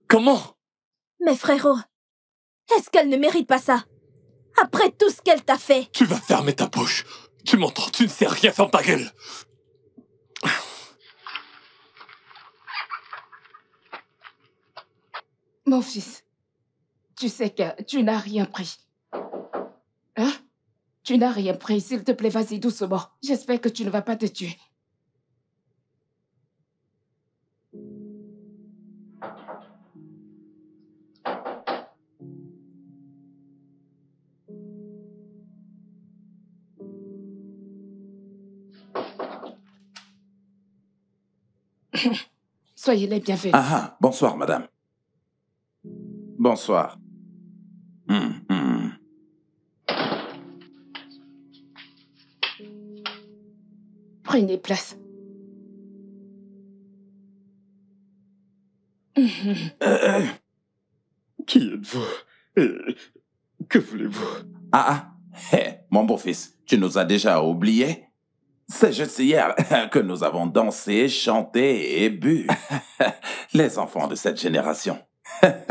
Comment? Mais frérot, est-ce qu'elle ne mérite pas ça? Après tout ce qu'elle t'a fait. Tu vas fermer ta bouche. Tu m'entends, tu ne sais rien, ferme ta gueule. Mon fils, tu sais que tu n'as rien pris. Hein? Tu n'as rien pris, s'il te plaît, vas-y doucement. J'espère que tu ne vas pas te tuer. Soyez les bienvenus. Ah, bonsoir, madame. Bonsoir. Prenez place. Qui êtes-vous? Et que voulez-vous? Mon beau-fils, tu nous as déjà oubliés? C'est juste hier que nous avons dansé, chanté et bu. Les enfants de cette génération.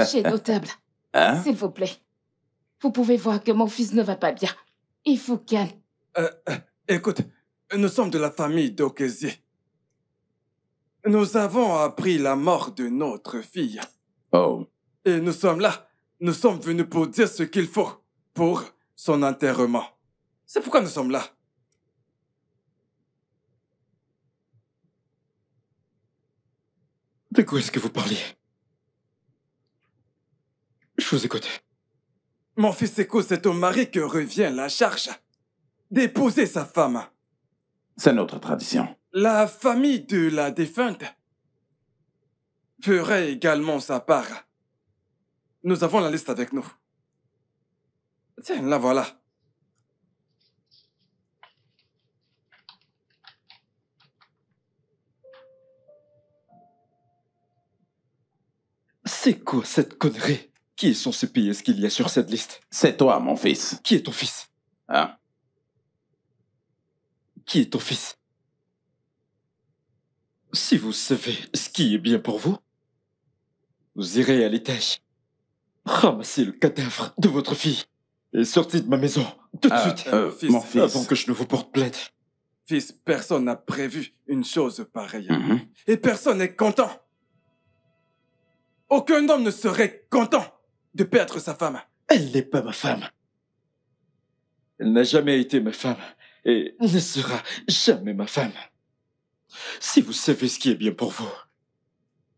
Chez notable. Hein? S'il vous plaît. Vous pouvez voir que mon fils ne va pas bien. Il faut calme. Écoute, nous sommes de la famille d'Okezie. Nous avons appris la mort de notre fille. Oh. Et nous sommes là. Nous sommes venus pour dire ce qu'il faut pour son enterrement. C'est pourquoi nous sommes là. De quoi est-ce que vous parliez? Je vous écoute. Mon fils écoute, c'est au mari que revient la charge d'épouser sa femme. C'est notre tradition. La famille de la défunte ferait également sa part. Nous avons la liste avec nous. Tiens, la voilà. C'est quoi cette connerie? Qui est censé payer ce qu'il y a sur cette liste? C'est toi, mon fils. Qui est ton fils? Hein? Qui est ton fils? Si vous savez ce qui est bien pour vous, vous irez à l'étage, ramassez le cadavre de votre fille et sortez de ma maison tout de suite, fils, mon fils. avant que je ne vous porte plainte. Fils, personne n'a prévu une chose pareille. Et personne n'est content. Aucun homme ne serait content de perdre sa femme. Elle n'est pas ma femme. Elle n'a jamais été ma femme et ne sera jamais ma femme. Si vous savez ce qui est bien pour vous,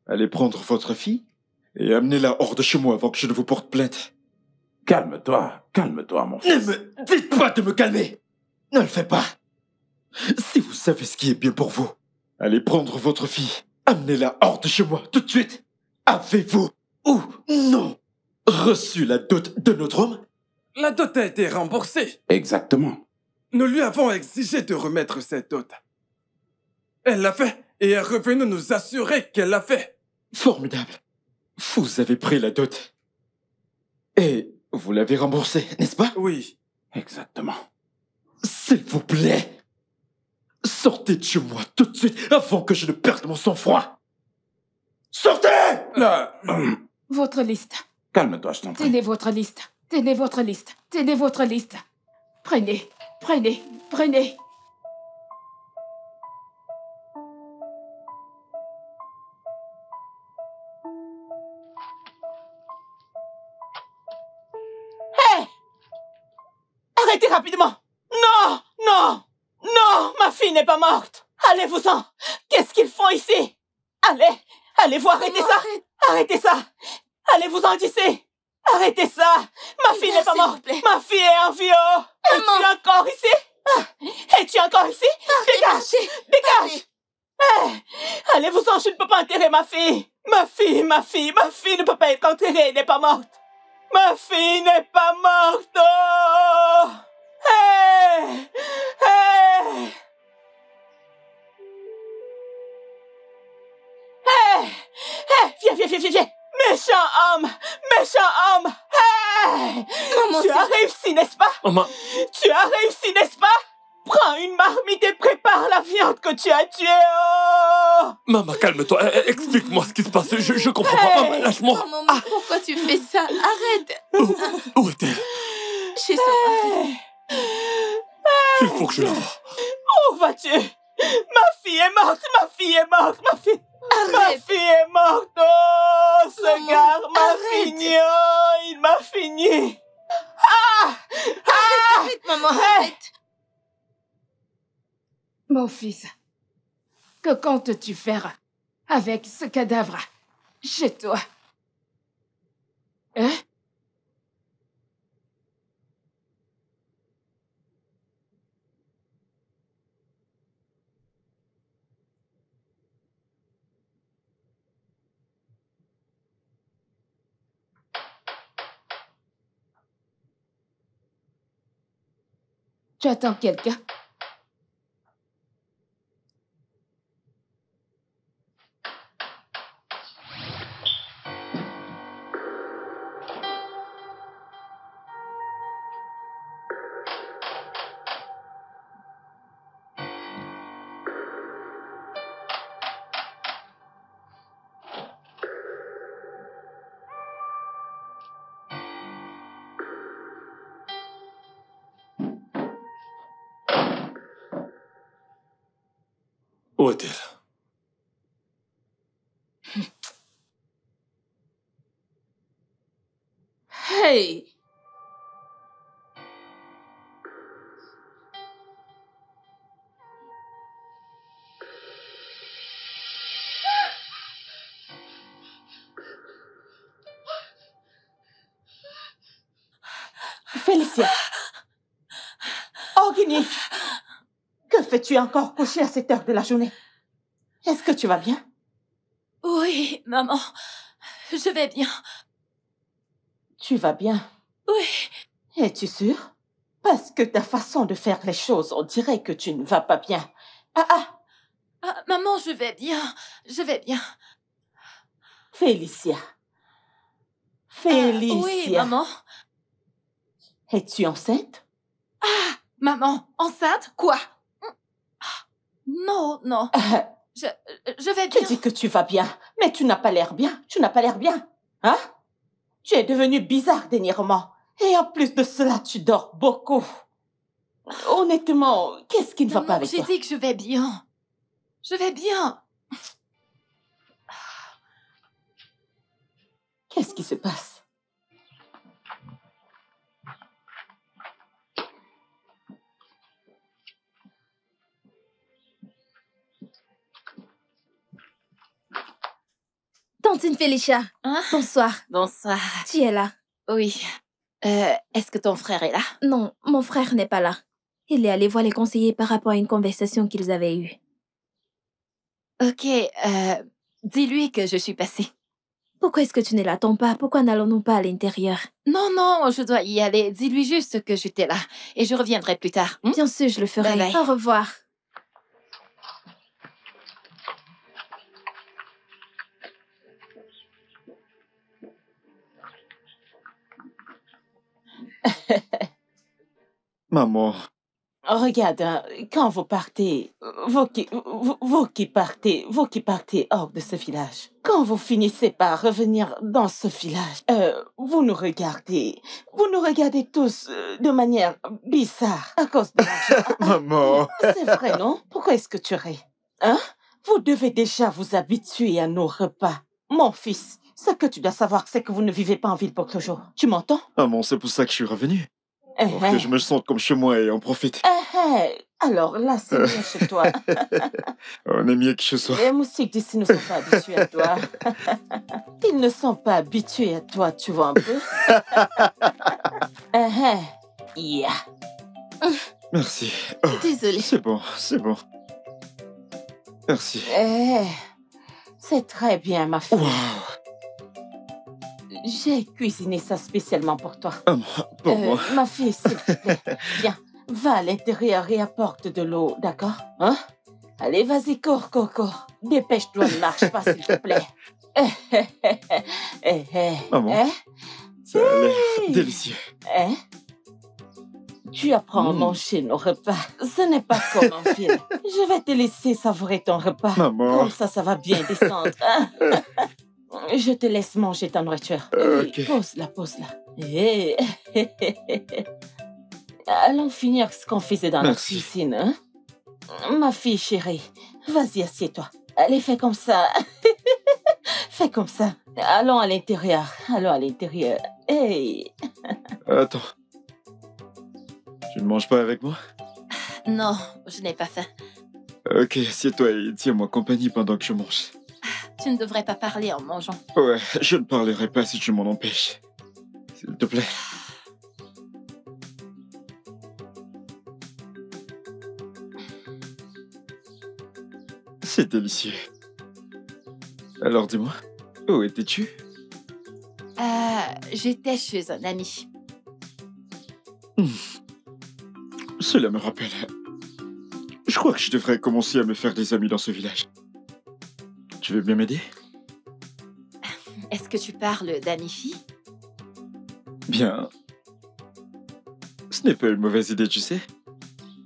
allez prendre votre fille et amenez-la hors de chez moi avant que je ne vous porte plainte. Calme-toi, mon fils. Ne me dites pas de me calmer. Ne le faites pas. Si vous savez ce qui est bien pour vous, allez prendre votre fille, amenez-la hors de chez moi tout de suite. Avez-vous ou non reçu la dot de notre homme? La dot a été remboursée. Exactement. Nous lui avons exigé de remettre cette dot. Elle l'a fait et est revenue nous assurer qu'elle l'a fait. Formidable. Vous avez pris la dot. Et vous l'avez remboursée, n'est-ce pas? Oui. Exactement. S'il vous plaît, sortez de chez moi tout de suite avant que je ne perde mon sang-froid. Sortez! Votre liste. Calme-toi, je t'en prie. Tenez votre liste. Tenez votre liste. Tenez votre liste. Prenez. Prenez. Prenez. Arrêtez rapidement. Non, non, non, ma fille n'est pas morte. Allez-vous-en. Qu'est-ce qu'ils font ici? Allez, vous arrêtez ça. Arrêtez ça. Allez-vous-en d'ici. Arrêtez ça. Ma fille n'est pas morte. Ma fille est en vie. Es-tu encore ici? Es-tu encore ici? Dégage. Allez-vous-en, je ne peux pas enterrer ma fille. Ma fille ne peut pas être enterrée, elle n'est pas morte. Ma fille n'est pas morte. Oh! Hey! Hey! Hey! Hey! Viens! Méchant homme! Hey! Maman, Tu as réussi, n'est-ce pas? Maman. Tu as réussi, n'est-ce pas? Prends une marmite et prépare la viande que tu as tuée. Oh! Maman, calme-toi. Explique-moi ce qui se passe. Je comprends pas. Maman, lâche-moi. Maman, pourquoi tu fais ça? Arrête. Où est-elle? Chez son mari. Il faut que je la voie. Où vas-tu? Ma fille est morte. Ma fille est morte. Ma fille est morte. Oh, ce gars m'a fini. Oh, il m'a fini. Arrête, maman, arrête. Mon fils, que comptes-tu faire avec ce cadavre chez toi? Hein? Tu attends quelqu'un? Où est-elle? Hey! Félicia. Orgini. Que fais-tu encore couché à cette heure de la journée? Est-ce que tu vas bien? Oui, maman. Je vais bien. Tu vas bien? Oui. Es-tu sûre? Parce que ta façon de faire les choses, on dirait que tu ne vas pas bien. Maman, je vais bien. Je vais bien. Félicia. Félicia. Oui, maman. Es-tu enceinte? Maman, enceinte? Quoi? Non. Je vais bien. Tu dis que tu vas bien, mais tu n'as pas l'air bien. Tu n'as pas l'air bien. Hein? Tu es devenue bizarre dernièrement. Et en plus de cela, tu dors beaucoup. Honnêtement, qu'est-ce qui ne va pas avec toi? J'ai dit que je vais bien. Je vais bien. Qu'est-ce qui se passe? Tantine Félicia, bonsoir. Bonsoir. Tu es là? Oui. Est-ce que ton frère est là? Non, mon frère n'est pas là. Il est allé voir les conseillers par rapport à une conversation qu'ils avaient eue. Ok, dis-lui que je suis passée. Pourquoi est-ce que tu ne l'attends pas? Pourquoi n'allons-nous pas à l'intérieur? Non, je dois y aller. Dis-lui juste que j'étais là et je reviendrai plus tard. Bien sûr, je le ferai. Bye bye. Au revoir. Maman. Regarde, hein, quand vous partez, vous qui partez hors de ce village, quand vous finissez par revenir dans ce village, vous nous regardez tous de manière bizarre à cause de l'argent. Maman. C'est vrai, non? Pourquoi est-ce que tu ris? Hein? Vous devez déjà vous habituer à nos repas. Mon fils, ce que tu dois savoir, c'est que vous ne vivez pas en ville pour toujours. Tu m'entends? Maman, c'est pour ça que je suis revenu. Pour que je me sente comme chez moi et en profite. Alors là, c'est bien chez toi. On est mieux que chez soi. Les moustiques d'ici ne sont pas habitués à toi. Ils ne sont pas habitués à toi, tu vois un peu. Yeah. Merci. Oh, Désolée. c'est bon, c'est bon. Merci. C'est très bien, ma fille. Waouh. J'ai cuisiné ça spécialement pour toi. Pour moi. Ma fille, s'il te plaît, viens, va à l'intérieur et apporte de l'eau, d'accord? Hein? Allez, vas-y, cours. Dépêche-toi, ne marche pas, s'il te plaît. Maman, ça a l'air délicieux. Tu apprends à manger nos repas. Ce n'est pas comme en ville. Je vais te laisser savourer ton repas. Maman. Comme ça va bien descendre. Je te laisse manger ta nourriture. Ok. Pose-la. Allons finir ce qu'on faisait dans la cuisine. Hein? Ma fille chérie, vas-y, assieds-toi. Allez, fais comme ça. Fais comme ça. Allons à l'intérieur. Hey. Attends. Tu ne manges pas avec moi? Non, je n'ai pas faim. Ok, assieds-toi et tiens-moi compagnie pendant que je mange. Tu ne devrais pas parler en mangeant. Ouais, je ne parlerai pas si tu m'en empêches. S'il te plaît. C'est délicieux. Alors dis-moi, où étais-tu? J'étais chez un ami. Cela me rappelle. Je crois que je devrais commencer à me faire des amis dans ce village. Tu veux bien m'aider? Est-ce que tu parles d'amis-filles? Bien. Ce n'est pas une mauvaise idée, tu sais.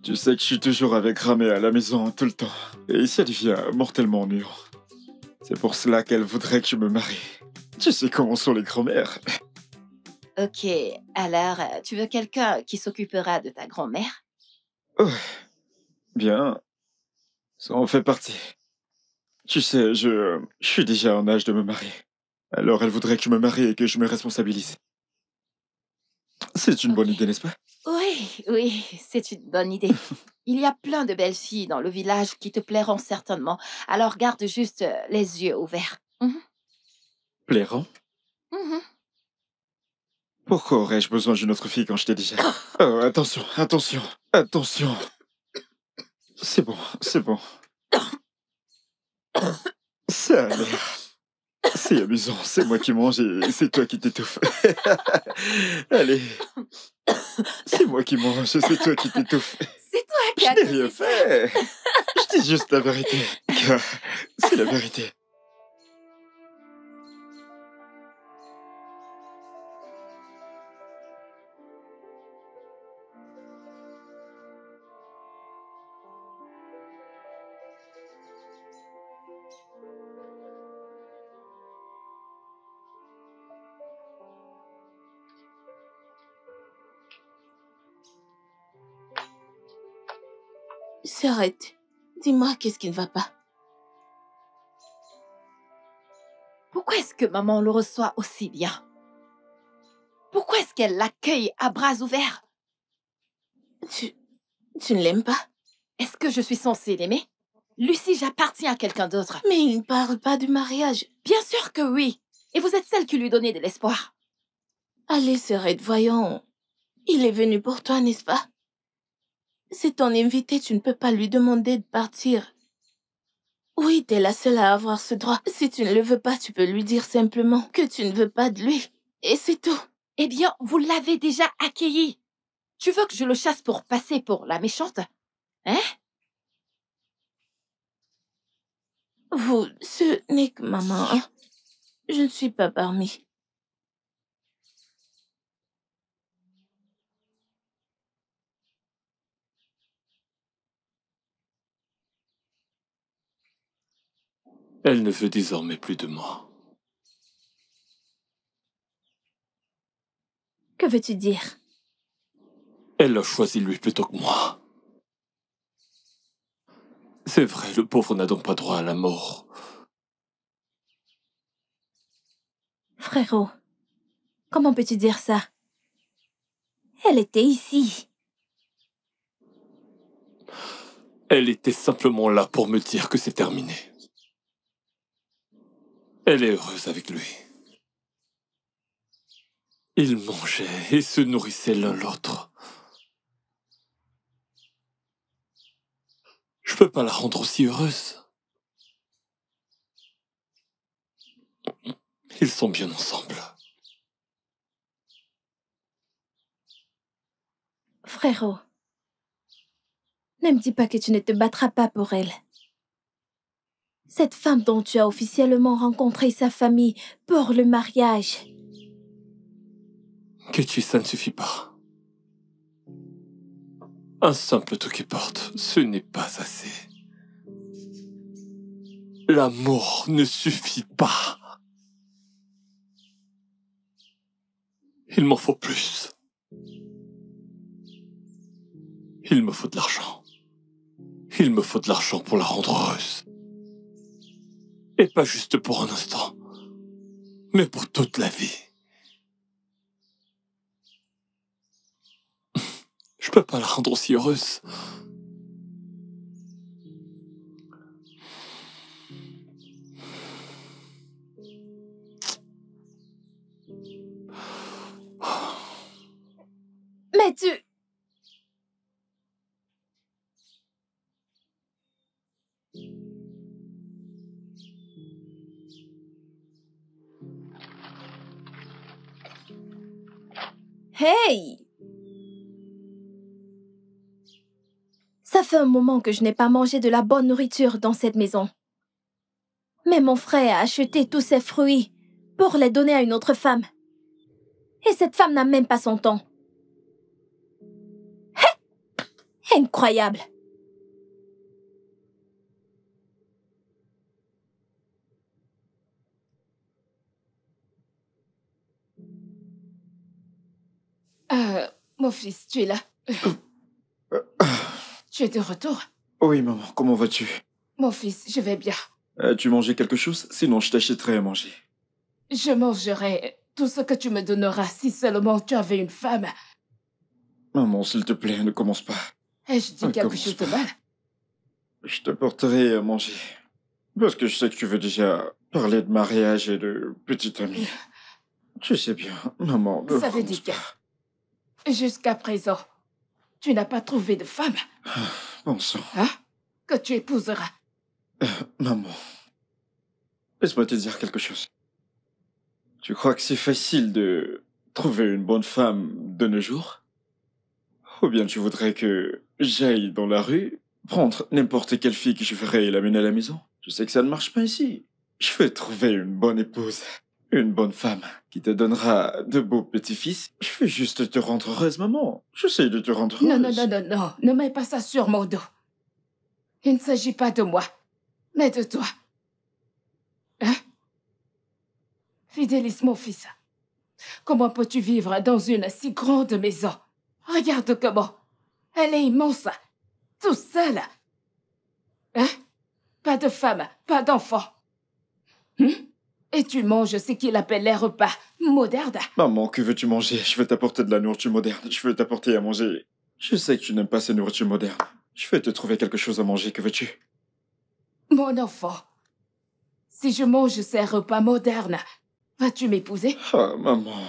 Tu sais que je suis toujours avec Ramé à la maison tout le temps. Et ça devient mortellement ennuyant. C'est pour cela qu'elle voudrait que je me marie. Tu sais comment sont les grands-mères. Ok, alors tu veux quelqu'un qui s'occupera de ta grand-mère? Oh, bien. Ça en fait partie. Tu sais, je suis déjà en âge de me marier. Alors elle voudrait que je me marie et que je me responsabilise. C'est une bonne idée, n'est-ce pas? Oui, c'est une bonne idée. Il y a plein de belles filles dans le village qui te plairont certainement. Alors garde juste les yeux ouverts. Plairont? Pourquoi aurais-je besoin d'une autre fille quand je t'ai déjà... Oh, attention. C'est bon. Ça a l'air... C'est amusant, c'est moi qui mange et c'est toi qui t'étouffe. Allez. C'est moi qui mange et c'est toi qui t'étouffe. C'est toi qui as... Je n'ai rien fait. Je dis juste la vérité. Car c'est la vérité. Arrête. Dis-moi qu'est-ce qui ne va pas. Pourquoi est-ce que maman le reçoit aussi bien? Pourquoi est-ce qu'elle l'accueille à bras ouverts? Tu ne l'aimes pas? Est-ce que je suis censée l'aimer? Lucie, j'appartiens à quelqu'un d'autre. Mais il ne parle pas du mariage. Bien sûr que oui. Et vous êtes celle qui lui donnait de l'espoir. Allez, Serette, voyons. Il est venu pour toi, n'est-ce pas? C'est ton invité, tu ne peux pas lui demander de partir. Oui, t'es la seule à avoir ce droit. Si tu ne le veux pas, tu peux lui dire simplement que tu ne veux pas de lui. Et c'est tout. Eh bien, vous l'avez déjà accueilli. Tu veux que je le chasse pour passer pour la méchante? Hein? Ce n'est que maman. Hein? Je ne suis pas parmi. Elle ne veut désormais plus de moi. Que veux-tu dire? Elle a choisi lui plutôt que moi. C'est vrai, le pauvre n'a donc pas droit à la mort. Frérot, comment peux-tu dire ça? Elle était ici. Elle était simplement là pour me dire que c'est terminé. Elle est heureuse avec lui. Ils mangeaient et se nourrissaient l'un l'autre. Je peux pas la rendre aussi heureuse. Ils sont bien ensemble. Frérot, ne me dis pas que tu ne te battras pas pour elle. Cette femme dont tu as officiellement rencontré sa famille pour le mariage. Ketchy, ça ne suffit pas. Un simple toque porte, ce n'est pas assez. L'amour ne suffit pas. Il m'en faut plus. Il me faut de l'argent. Il me faut de l'argent pour la rendre heureuse. Et pas juste pour un instant, mais pour toute la vie. Je peux pas la rendre aussi heureuse. Mais tu... Hey! Ça fait un moment que je n'ai pas mangé de la bonne nourriture dans cette maison. Mais mon frère a acheté tous ses fruits pour les donner à une autre femme. Et cette femme n'a même pas son temps. Incroyable! Mon fils, tu es là. Tu es de retour? Oui, maman, comment vas-tu? Mon fils, je vais bien. As-tu mangé quelque chose? Sinon, je t'achèterai à manger. Je mangerai tout ce que tu me donneras si seulement tu avais une femme. Maman, s'il te plaît, ne commence pas. Ai-je dit quelque chose de mal? Je t'apporterai à manger. Parce que je sais que tu veux déjà parler de mariage et de petite amie. Tu sais bien, maman, ne Ça veut dire que, jusqu'à présent, tu n'as pas trouvé de femme. Bon sang. Hein? Que tu épouseras. Maman, laisse-moi te dire quelque chose. Tu crois que c'est facile de trouver une bonne femme de nos jours? Ou bien tu voudrais que j'aille dans la rue, prendre n'importe quelle fille que je verrai et l'amener à la maison? Je sais que ça ne marche pas ici. Je vais trouver une bonne épouse, une bonne femme qui te donnera de beaux petits-fils. Je veux juste te rendre heureuse, maman. J'essaie de te rendre heureuse. Non, ne mets pas ça sur mon dos. Il ne s'agit pas de moi, mais de toi. Hein? Fidélis, mon fils, comment peux-tu vivre dans une si grande maison? Regarde comment. Elle est immense. Tout seul. Hein? Pas de femme, pas d'enfant. Et tu manges ce qu'il appelle les repas modernes. Maman, que veux-tu manger? Je vais t'apporter de la nourriture moderne. Je veux t'apporter à manger. Je sais que tu n'aimes pas ces nourritures modernes. Je vais te trouver quelque chose à manger. Que veux-tu? Mon enfant, si je mange ces repas modernes, vas-tu m'épouser? Ah, maman,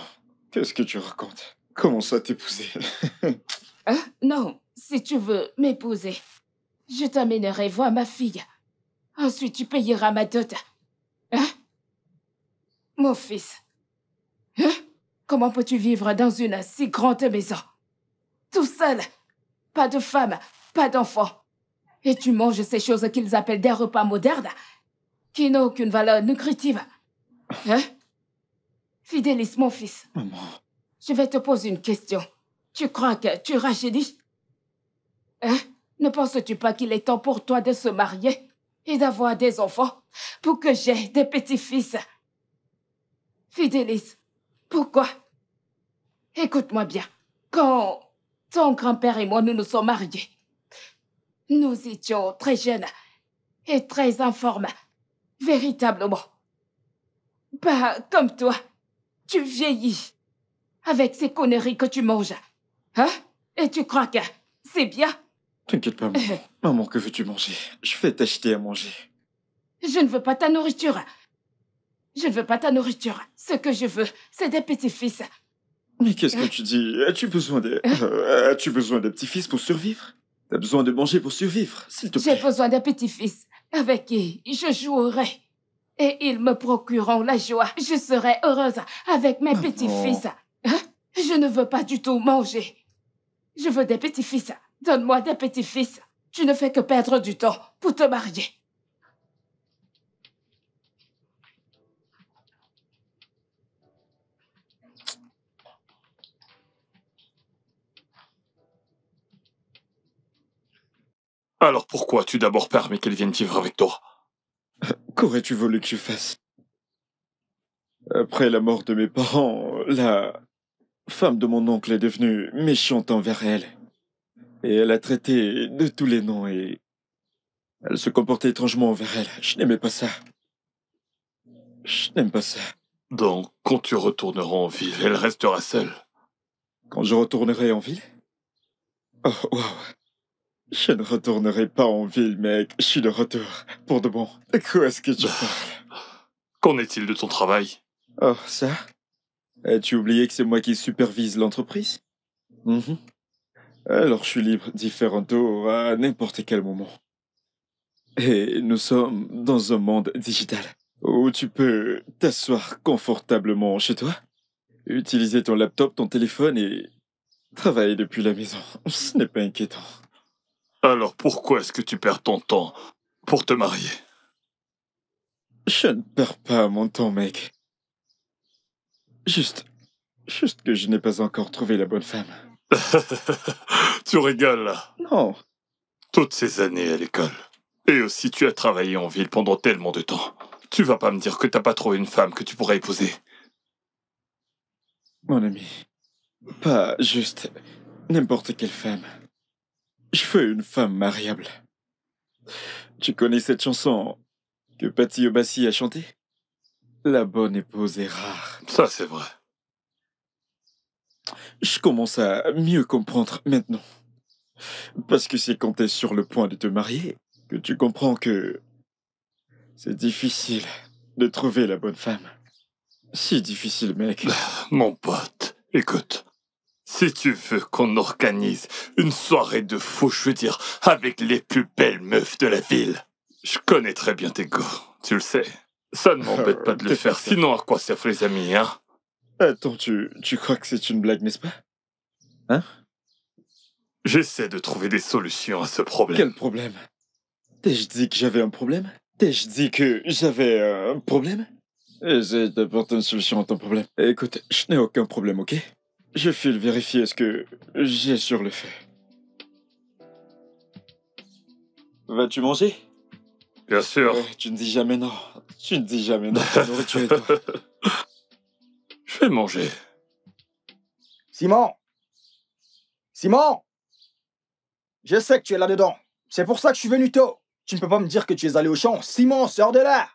qu'est-ce que tu racontes? Comment ça t'épouser? Hein? Non, si tu veux m'épouser, je t'amènerai voir ma fille. Ensuite, tu payeras ma dot. Hein? Mon fils, hein? Comment peux-tu vivre dans une si grande maison? Tout seul, pas de femme, pas d'enfant. Et tu manges ces choses qu'ils appellent des repas modernes, qui n'ont aucune valeur nutritive. Hein? Fidélis, mon fils. Maman. Je vais te poser une question. Tu crois que tu rajeunis? Hein? Ne penses-tu pas qu'il est temps pour toi de se marier et d'avoir des enfants pour que j'ai des petits-fils? Fidélis, pourquoi? Écoute-moi bien. Quand ton grand-père et moi, nous nous sommes mariés, nous étions très jeunes et très informes, véritablement. Pas comme toi. Tu vieillis avec ces conneries que tu manges. Hein? Et tu crois que c'est bien? T'inquiète pas, maman. Maman, que veux-tu manger? Je vais t'acheter à manger. Je ne veux pas ta nourriture. Je ne veux pas ta nourriture. Ce que je veux, c'est des petits-fils. Mais qu'est-ce que tu dis? As-tu besoin des petits-fils pour survivre? T'as besoin de manger pour survivre, s'il te plaît. J'ai besoin des petits-fils avec qui je jouerai. Et ils me procureront la joie. Je serai heureuse avec mes petits-fils. Hein? Je ne veux pas du tout manger. Je veux des petits-fils. Donne-moi des petits-fils. Tu ne fais que perdre du temps pour te marier. Alors pourquoi as-tu d'abord permis qu'elle vienne vivre avec toi? Qu'aurais-tu voulu que je fasse? Après la mort de mes parents, la femme de mon oncle est devenue méchante envers elle. Et elle a traité de tous les noms et elle se comportait étrangement envers elle. Je n'aimais pas ça. Je n'aime pas ça. Donc, quand tu retourneras en ville, elle restera seule. Quand je retournerai en ville? Oh, waouh. Je ne retournerai pas en ville, mec. Je suis de retour. Pour de bon. De quoi est-ce que tu parles? Qu'en est-il de ton travail? Oh, ça? As-tu oublié que c'est moi qui supervise l'entreprise? Alors je suis libre d'y faire un tour à n'importe quel moment. Et nous sommes dans un monde digital où tu peux t'asseoir confortablement chez toi, utiliser ton laptop, ton téléphone et travailler depuis la maison. Ce n'est pas inquiétant. Alors pourquoi est-ce que tu perds ton temps pour te marier? Je ne perds pas mon temps, mec. Juste que je n'ai pas encore trouvé la bonne femme. Tu rigoles là? Non. Toutes ces années à l'école. Et aussi tu as travaillé en ville pendant tellement de temps. Tu vas pas me dire que t'as pas trouvé une femme que tu pourrais épouser? Mon ami, pas juste n'importe quelle femme. Je veux une femme mariable. Tu connais cette chanson que Patty Obassi a chantée? La bonne épouse est rare. Ça, c'est vrai. Je commence à mieux comprendre maintenant. Parce que c'est quand t'es sur le point de te marier que tu comprends que c'est difficile de trouver la bonne femme. Si difficile, mec. Mon pote, écoute. Si tu veux qu'on organise une soirée de fou, je veux dire, avec les plus belles meufs de la ville, je connais très bien tes goûts, tu le sais. Ça ne m'embête pas de le faire, sinon à quoi servent les amis, hein? Attends, tu crois que c'est une blague, n'est-ce pas? Hein? J'essaie de trouver des solutions à ce problème. Quel problème? T'ai-je dit que j'avais un problème? T'ai-je dit que j'avais un problème? J'essaie d'apporter une solution à ton problème. Écoute, je n'ai aucun problème, ok? Je file vérifier ce que j'ai sur le feu. Vas-tu manger? Bien sûr. Tu ne dis jamais non. Tu ne dis jamais non. Ta nourriture et toi. Je vais manger. Simon! Simon! Je sais que tu es là-dedans. C'est pour ça que je suis venu tôt. Tu ne peux pas me dire que tu es allé au champ. Simon, sors de là!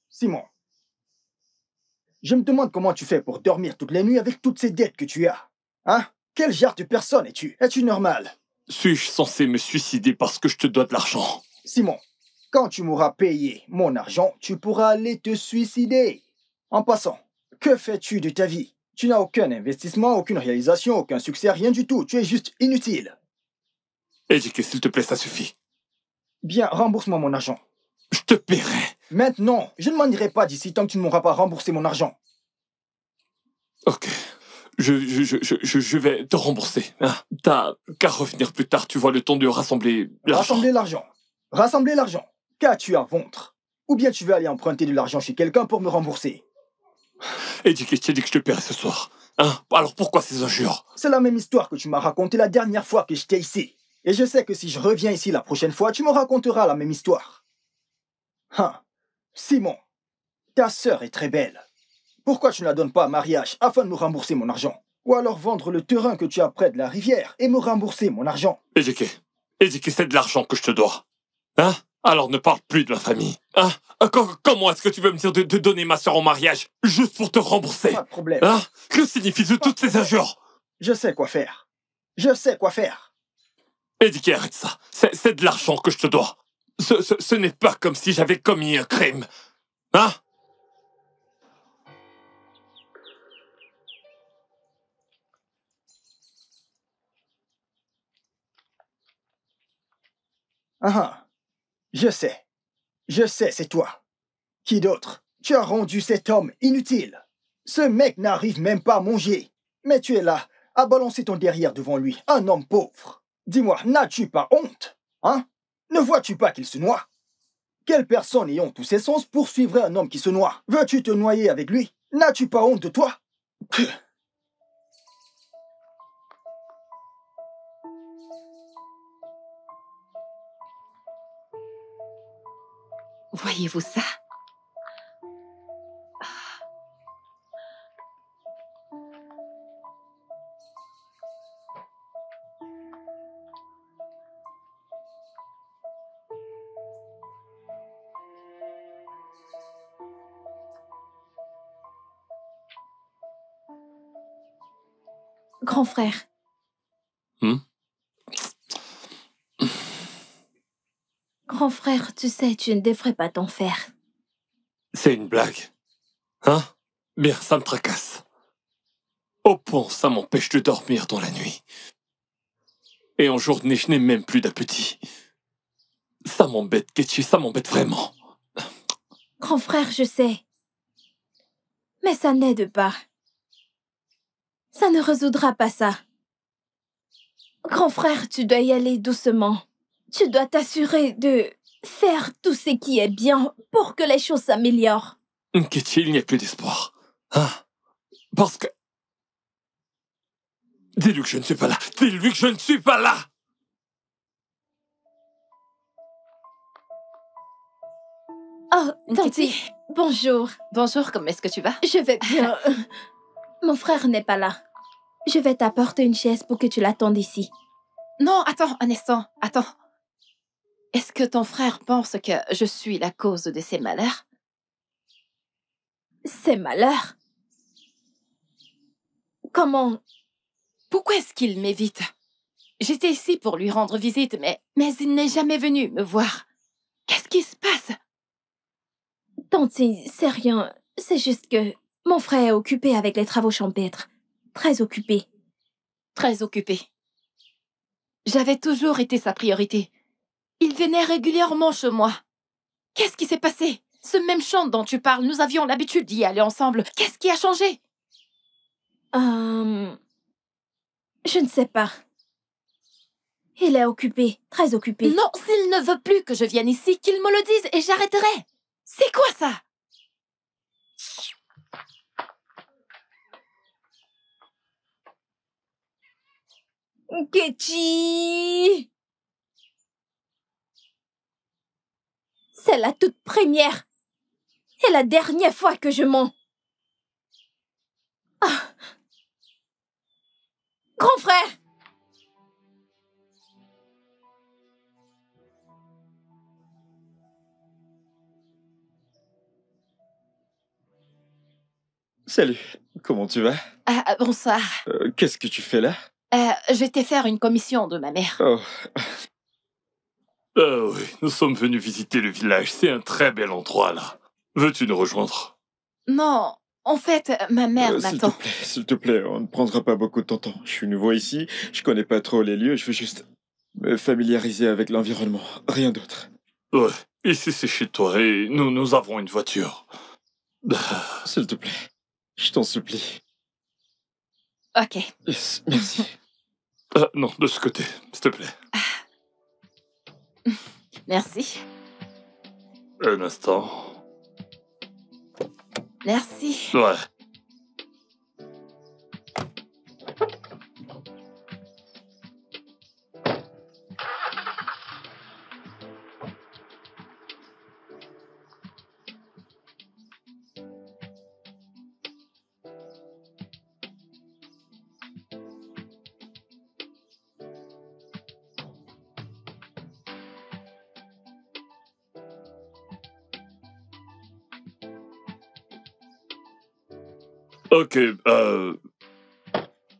Simon. Je me demande comment tu fais pour dormir toutes les nuits avec toutes ces dettes que tu as. Hein? Quel genre de personne es-tu? Es-tu normal? Suis-je censé me suicider parce que je te dois de l'argent? Simon, quand tu m'auras payé mon argent, tu pourras aller te suicider. En passant, que fais-tu de ta vie? Tu n'as aucun investissement, aucune réalisation, aucun succès, rien du tout. Tu es juste inutile. Éduqué, s'il te plaît, ça suffit. Bien, rembourse-moi mon argent. Je te paierai. Maintenant, je ne m'en irai pas d'ici tant que tu ne m'auras pas remboursé mon argent. Ok. Je vais te rembourser. Hein. T'as qu'à revenir plus tard, tu vois, le temps de rassembler l'argent. Rassembler l'argent. Rassembler l'argent. Qu'as-tu à vendre? Ou bien tu veux aller emprunter de l'argent chez quelqu'un pour me rembourser? Éduqué, je t'ai dit que je te paierai ce soir. Hein? Alors pourquoi ces injures? C'est la même histoire que tu m'as racontée la dernière fois que j'étais ici. Et je sais que si je reviens ici la prochaine fois, tu me raconteras la même histoire. Hein? Simon, ta sœur est très belle. Pourquoi tu ne la donnes pas à mariage afin de me rembourser mon argent? Ou alors vendre le terrain que tu as près de la rivière et me rembourser mon argent? Éduqué, c'est de l'argent que je te dois. Hein? Alors ne parle plus de ma famille. Hein? Comment est-ce que tu veux me dire de donner ma sœur en mariage juste pour te rembourser? Pas de problème. Hein? Que signifient toutes ces injures? Je sais quoi faire. Je sais quoi faire. Eddie, arrête ça. C'est de l'argent que je te dois. Ce n'est pas comme si j'avais commis un crime. Hein? Ah, je sais. Je sais, c'est toi. Qui d'autre? Tu as rendu cet homme inutile. Ce mec n'arrive même pas à manger. Mais tu es là, à balancer ton derrière devant lui, un homme pauvre. Dis-moi, n'as-tu pas honte? Hein? Ne vois-tu pas qu'il se noie? Quelle personne ayant tous ses sens poursuivrait un homme qui se noie? Veux-tu te noyer avec lui? N'as-tu pas honte de toi? Voyez-vous ça? Grand frère. Grand frère, tu sais, tu ne devrais pas t'en faire. C'est une blague. Hein? Bien, ça me tracasse. Au point, ça m'empêche de dormir dans la nuit. Et en journée, je n'ai même plus d'appétit. Ça m'embête, Ketchi, ça m'embête vraiment. Grand frère, je sais. Mais ça n'aide pas. Ça ne résoudra pas ça. Grand frère, tu dois y aller doucement. Tu dois t'assurer de faire tout ce qui est bien pour que les choses s'améliorent. Ketchi, il n'y a plus d'espoir. Hein? Parce que... Dis-lui que je ne suis pas là. Dis-lui que je ne suis pas là. Oh, Tanti, bonjour. Bonjour, comment est-ce que tu vas? Je vais bien. Mon frère n'est pas là. Je vais t'apporter une chaise pour que tu l'attendes ici. Non, attends, un instant, attends. Est-ce que ton frère pense que je suis la cause de ses malheurs? Ses malheurs? Comment? Pourquoi est-ce qu'il m'évite? J'étais ici pour lui rendre visite, mais il n'est jamais venu me voir. Qu'est-ce qui se passe? Tanti, c'est rien. C'est juste que mon frère est occupé avec les travaux champêtres. Très occupé. Très occupé. J'avais toujours été sa priorité. Il venait régulièrement chez moi. Qu'est-ce qui s'est passé? Ce même chant dont tu parles, nous avions l'habitude d'y aller ensemble. Qu'est-ce qui a changé? Je ne sais pas. Il est occupé, très occupé. Non, s'il ne veut plus que je vienne ici, qu'il me le dise et j'arrêterai. C'est quoi ça? Ketchi! C'est la toute première et la dernière fois que je mens. Ah. Grand frère! Salut, comment tu vas? Bonsoir. Qu'est-ce que tu fais là? J'étais faire une commission de ma mère. Oh. Oui, nous sommes venus visiter le village. C'est un très bel endroit, là. Veux-tu nous rejoindre? Non, en fait, ma mère m'attend. S'il te plaît, on ne prendra pas beaucoup de ton temps. Je suis nouveau ici, je connais pas trop les lieux, je veux juste me familiariser avec l'environnement, rien d'autre. Ouais, ici c'est chez toi et nous avons une voiture. S'il te plaît, je t'en supplie. Ok. Yes, merci. Non, de ce côté, s'il te plaît. Merci. Un instant. Merci. Ouais. Ok,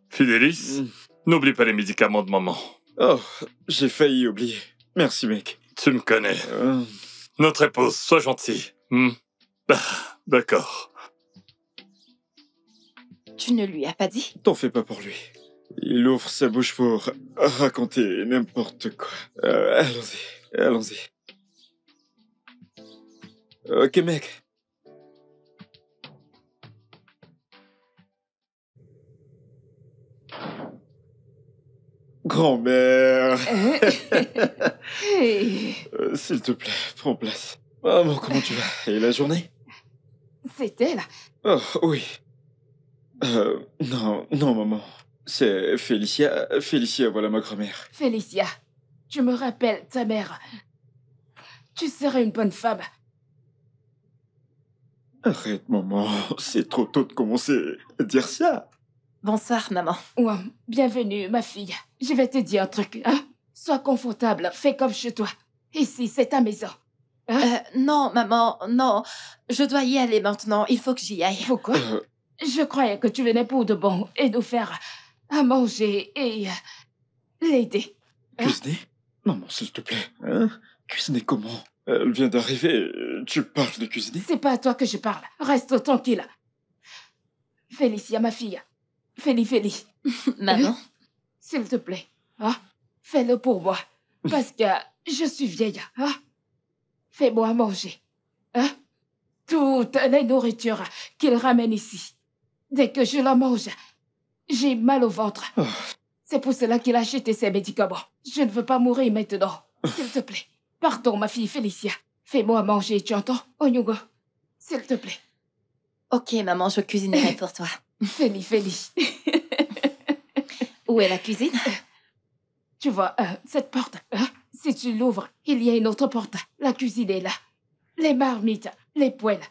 Fidélis, n'oublie pas les médicaments de maman. Oh, j'ai failli oublier. Merci, mec. Tu me connais. Notre épouse, sois gentil. D'accord. Tu ne lui as pas dit? T'en fais pas pour lui. Il ouvre sa bouche pour raconter n'importe quoi. Allons-y, allons-y. Ok, mec. Grand-mère. Hey. S'il te plaît, prends place. Maman, comment tu vas? Et la journée? C'est elle? Oh, oui. Non, maman. C'est Félicia. Félicia, voilà ma grand-mère. Félicia, tu me rappelles ta mère. Tu serais une bonne femme. Arrête, maman. C'est trop tôt de commencer à dire ça. Bonsoir, maman. Ouais, bienvenue, ma fille. Je vais te dire un truc, hein? Sois confortable, fais comme chez toi. Ici, c'est ta maison. Hein? Non, maman, non. Je dois y aller maintenant. Il faut que j'y aille. Pourquoi? Je croyais que tu venais pour de bon et nous faire à manger et l'aider. Hein? Cuisiner? Maman, s'il te plaît. Hein? Cuisiner comment? Elle vient d'arriver. Tu parles de cuisiner? C'est pas à toi que je parle. Reste tranquille. Félicia, ma fille. Félie. Maman? S'il te plaît, hein? Fais-le pour moi. Parce que je suis vieille, hein? Fais-moi manger, hein? Toutes les nourritures qu'il ramène ici. Dès que je la mange, j'ai mal au ventre. Oh. C'est pour cela qu'il a acheté ses médicaments. Je ne veux pas mourir maintenant. S'il te plaît. Pardon, ma fille Félicia. Fais-moi manger, tu entends? Onyugo, s'il te plaît. Ok, maman, je cuisinerai pour toi. Félie. Où est la cuisine? Tu vois, cette porte, hein? Si tu l'ouvres, il y a une autre porte. La cuisine est là. Les marmites, les poêles,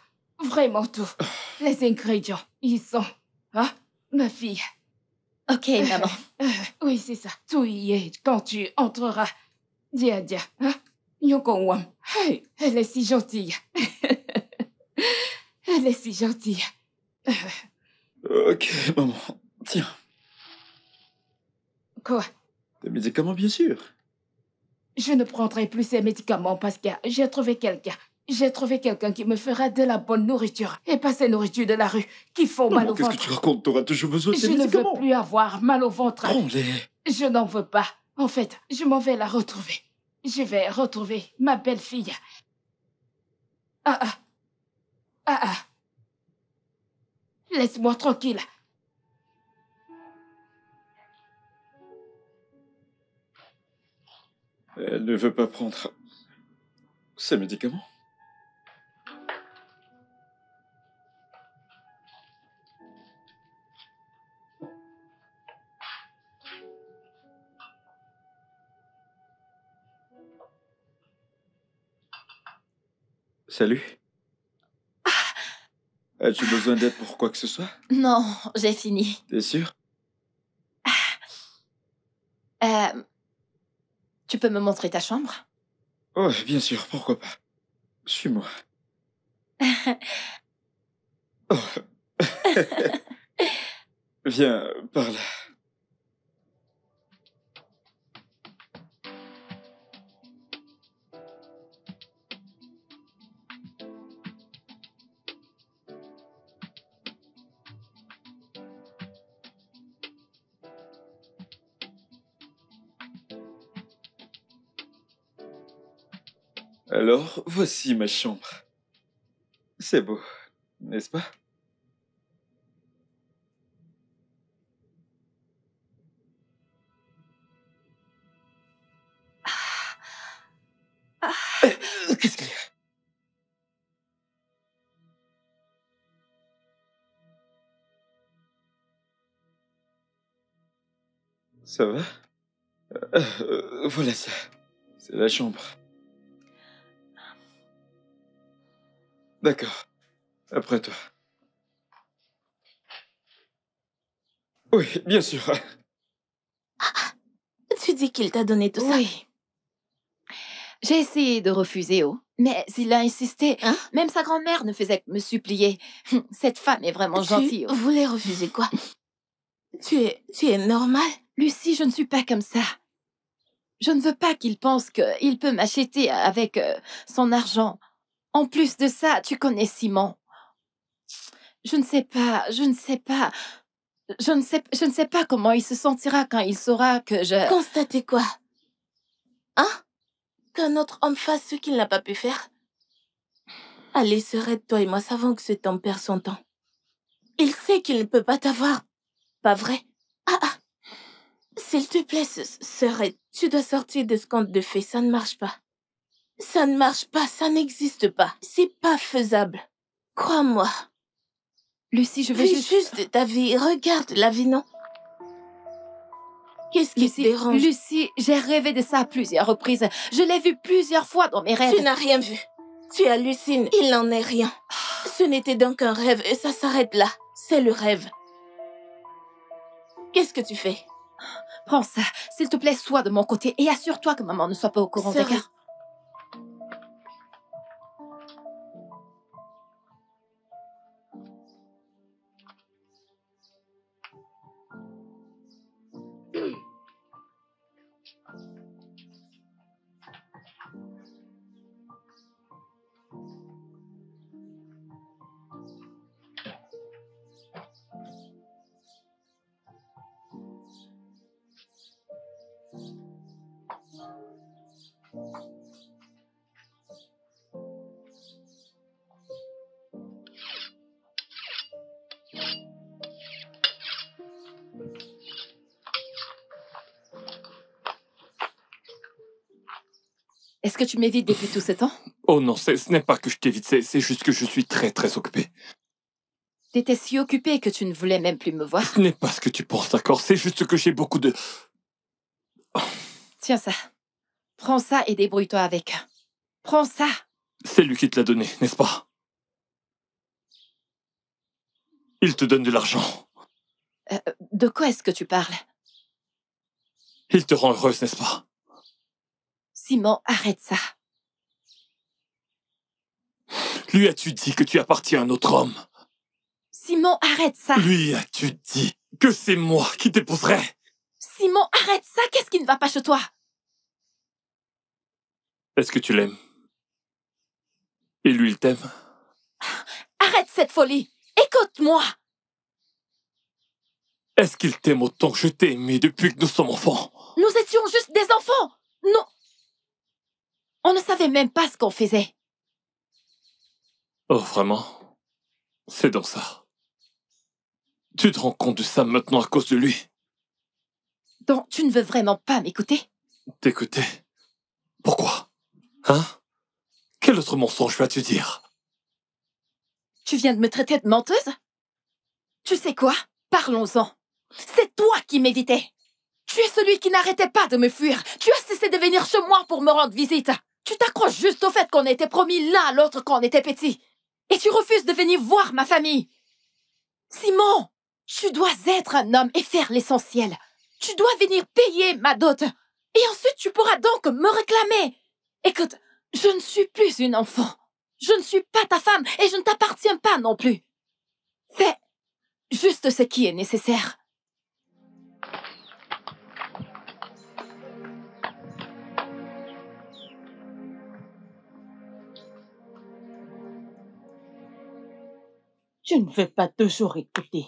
vraiment tout. Les ingrédients, ils sont... Hein? Ma fille. Ok, maman. Oui, c'est ça. Tout y est quand tu entreras. Dia, hein? Nyokongwam. Hey, elle est si gentille. Elle est si gentille. Ok, maman. Tiens. Quoi? Des médicaments, bien sûr. Je ne prendrai plus ces médicaments parce que j'ai trouvé quelqu'un. J'ai trouvé quelqu'un qui me fera de la bonne nourriture et pas ces nourritures de la rue qui font mal au ventre. Qu'est-ce que tu racontes? T'auras toujours besoin de ces Je ne médicaments. veux plus avoir mal au ventre. Prends-les. Je n'en veux pas. En fait, je m'en vais la retrouver. Je vais retrouver ma belle-fille. Laisse-moi tranquille. Elle ne veut pas prendre ces médicaments. Salut. As-tu besoin d'aide pour quoi que ce soit? Non, j'ai fini. T'es sûr? Tu peux me montrer ta chambre? Oh, bien sûr, pourquoi pas. Suis-moi. Oh. Viens par là. Alors, voici ma chambre. C'est beau, n'est-ce pas? Qu'est-ce qu'il y a? Ça va? Voilà ça. C'est la chambre. D'accord. Après toi. Oui, bien sûr. Tu dis qu'il t'a donné tout ça? Oui. J'ai essayé de refuser, oh, mais il a insisté. Hein? Même sa grand-mère ne faisait que me supplier. Cette femme est vraiment gentille. Tu voulais refuser quoi? Tu es normal? Lucie, je ne suis pas comme ça. Je ne veux pas qu'il pense qu'il peut m'acheter avec son argent. En plus de ça, tu connais Simon. Je ne sais pas comment il se sentira quand il saura que je... Constatez quoi? Hein? Qu'un autre homme fasse ce qu'il n'a pas pu faire? Allez, Serette, toi et moi savons que cet homme perd son temps. Il sait qu'il ne peut pas t'avoir. Pas vrai? Ah! S'il te plaît, Serette, tu dois sortir de ce conte de fées, ça ne marche pas. Ça ne marche pas, ça n'existe pas. C'est pas faisable. Crois-moi. Lucie, je veux Vis juste ta vie, regarde la vie, non? Qu'est-ce qui te dérange? Lucie, j'ai rêvé de ça à plusieurs reprises. Je l'ai vu plusieurs fois dans mes rêves. Tu n'as rien vu. Tu hallucines. Il n'en est rien. Ce n'était donc un rêve et ça s'arrête là. C'est le rêve. Qu'est-ce que tu fais? Prends ça. S'il te plaît, sois de mon côté et assure-toi que maman ne soit pas au courant, d'accord? Est-ce que tu m'évites depuis tout ce temps? Oh non, ce n'est pas que je t'évite, c'est juste que je suis très très occupé. T'étais si occupé que tu ne voulais même plus me voir. Ce n'est pas ce que tu penses, d'accord? C'est juste que j'ai beaucoup de... Tiens ça. Prends ça et débrouille-toi avec. Prends ça. C'est lui qui te l'a donné, n'est-ce pas? Il te donne de l'argent. De quoi est-ce que tu parles? Il te rend heureuse, n'est-ce pas? Simon, arrête ça. Lui as-tu dit que tu appartiens à un autre homme? Simon, arrête ça. Lui as-tu dit que c'est moi qui t'épouserai? Simon, arrête ça. Qu'est-ce qui ne va pas chez toi? Est-ce que tu l'aimes? Et lui, il t'aime? Arrête cette folie. Écoute-moi. Est-ce qu'il t'aime autant que je t'ai aimé depuis que nous sommes enfants? Nous étions juste des enfants. Non. On ne savait même pas ce qu'on faisait. Oh, vraiment? C'est donc ça. Tu te rends compte de ça maintenant à cause de lui? Donc, tu ne veux vraiment pas m'écouter? T'écouter? Pourquoi? Hein? Quel autre mensonge vas-tu dire? Tu viens de me traiter de menteuse? Tu sais quoi? Parlons-en. C'est toi qui m'évitais. Tu es celui qui n'arrêtait pas de me fuir. Tu as cessé de venir chez moi pour me rendre visite. Tu t'accroches juste au fait qu'on était promis l'un à l'autre quand on était petits. Et tu refuses de venir voir ma famille. Simon, tu dois être un homme et faire l'essentiel. Tu dois venir payer ma dot. Et ensuite, tu pourras donc me réclamer. Écoute, je ne suis plus une enfant. Je ne suis pas ta femme et je ne t'appartiens pas non plus. Fais juste ce qui est nécessaire. Je ne veux pas toujours écouter.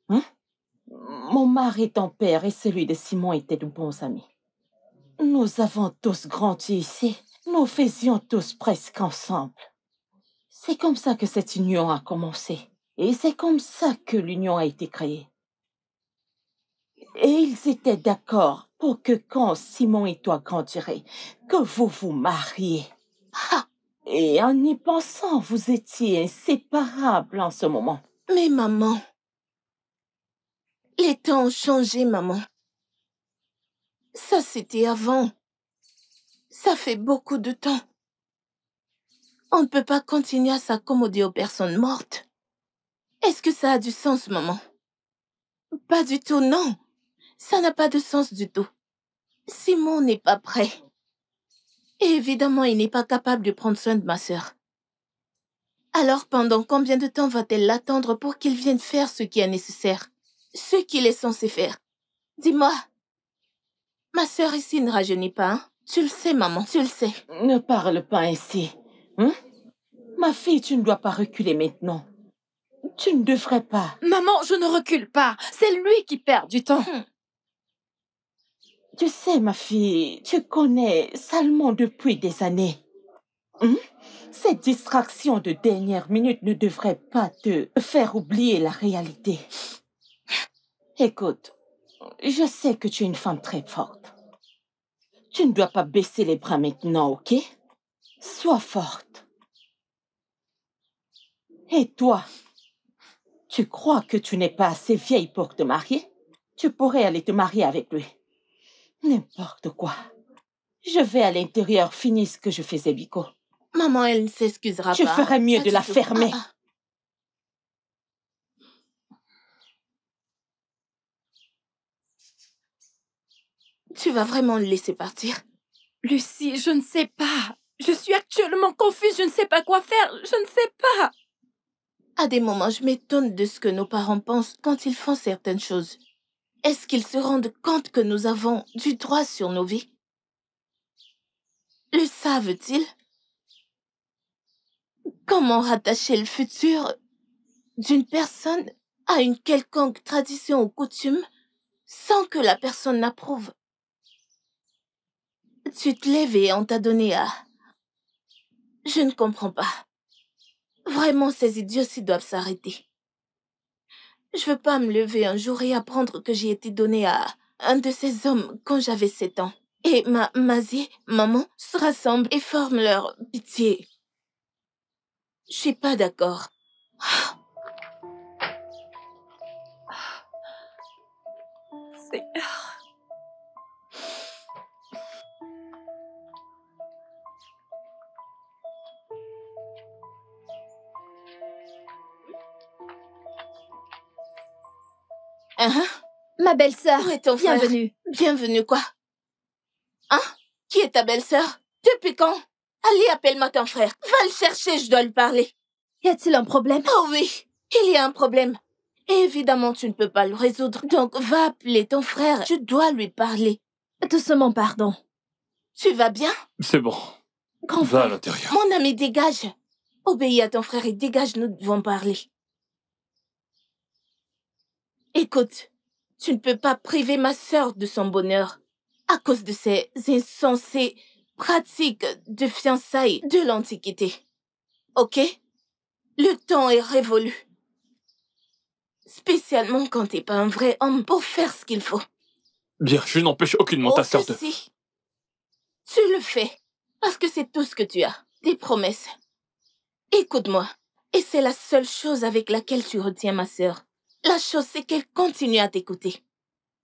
Hein? Mon mari, ton père et celui de Simon étaient de bons amis. Nous avons tous grandi ici. Nous faisions tous presque ensemble. C'est comme ça que cette union a commencé. Et c'est comme ça que l'union a été créée. Et ils étaient d'accord pour que quand Simon et toi grandiraient, que vous vous mariez. Ah! Et en y pensant, vous étiez inséparables en ce moment. Mais maman, les temps ont changé, maman. Ça, c'était avant. Ça fait beaucoup de temps. On ne peut pas continuer à s'accommoder aux personnes mortes. Est-ce que ça a du sens, maman? Pas du tout, non. Ça n'a pas de sens du tout. Simon n'est pas prêt. Et évidemment, il n'est pas capable de prendre soin de ma sœur. Alors, pendant combien de temps va-t-elle l'attendre pour qu'il vienne faire ce qui est nécessaire? Ce qu'il est censé faire? Dis-moi. Ma sœur ici ne rajeunit pas, hein? Tu le sais, maman, tu le sais. Ne parle pas ainsi. Hein? Ma fille, tu ne dois pas reculer maintenant. Tu ne devrais pas. Maman, je ne recule pas. C'est lui qui perd du temps. Tu sais, ma fille, tu connais Salmon depuis des années. Cette distraction de dernière minute ne devrait pas te faire oublier la réalité. Écoute, je sais que tu es une femme très forte. Tu ne dois pas baisser les bras maintenant, ok? Sois forte. Et toi, tu crois que tu n'es pas assez vieille pour te marier? Tu pourrais aller te marier avec lui. N'importe quoi. Je vais à l'intérieur finir ce que je faisais, Biko. Maman, elle ne s'excusera pas. Tu ferais mieux de la fermer. Tu vas vraiment le laisser partir? Lucie, je ne sais pas. Je suis actuellement confuse, je ne sais pas quoi faire. Je ne sais pas. À des moments, je m'étonne de ce que nos parents pensent quand ils font certaines choses. Est-ce qu'ils se rendent compte que nous avons du droit sur nos vies? Le savent-ils? Comment rattacher le futur d'une personne à une quelconque tradition ou coutume sans que la personne n'approuve? Tu te lèves et on t'a donné à... Je ne comprends pas. Vraiment, ces idioties doivent s'arrêter. Je veux pas me lever un jour et apprendre que j'ai été donnée à un de ces hommes quand j'avais 7 ans. Et Mazie, maman, se rassemblent et forment leur pitié. Je suis pas d'accord. Seigneur. Ma belle-sœur, Où est ton frère? bienvenue. Bienvenue quoi? Hein? Qui est ta belle-sœur? Depuis quand? Allez, appelle-moi ton frère. Va le chercher, je dois lui parler. Y a-t-il un problème? Oh oui, il y a un problème. Et évidemment, tu ne peux pas le résoudre. Donc, va appeler ton frère. Je dois lui parler. Doucement, pardon. Tu vas bien? C'est bon. Grand Va à frère. l'intérieur. Mon ami, dégage. Obéis à ton frère et dégage, nous devons parler. Écoute, tu ne peux pas priver ma sœur de son bonheur à cause de ces insensées pratiques de fiançailles de l'Antiquité. Ok? Le temps est révolu. Spécialement quand t'es pas un vrai homme pour faire ce qu'il faut. Bien, je n'empêche aucunement ta sœur de... Si. Tu le fais. Parce que c'est tout ce que tu as. Des promesses. Écoute-moi. Et c'est la seule chose avec laquelle tu retiens ma sœur. La chose, c'est qu'elle continue à t'écouter.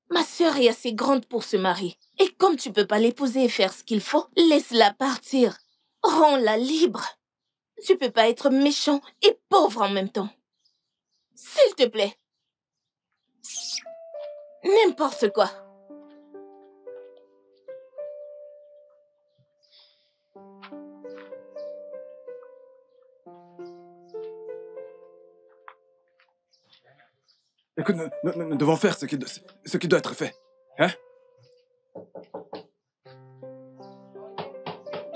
Ma sœur est assez grande pour se marier. Et comme tu peux pas l'épouser et faire ce qu'il faut, laisse-la partir. Rends-la libre. Tu peux pas être méchant et pauvre en même temps. S'il te plaît. N'importe quoi. Écoute, nous devons faire ce qui doit être fait. Hein?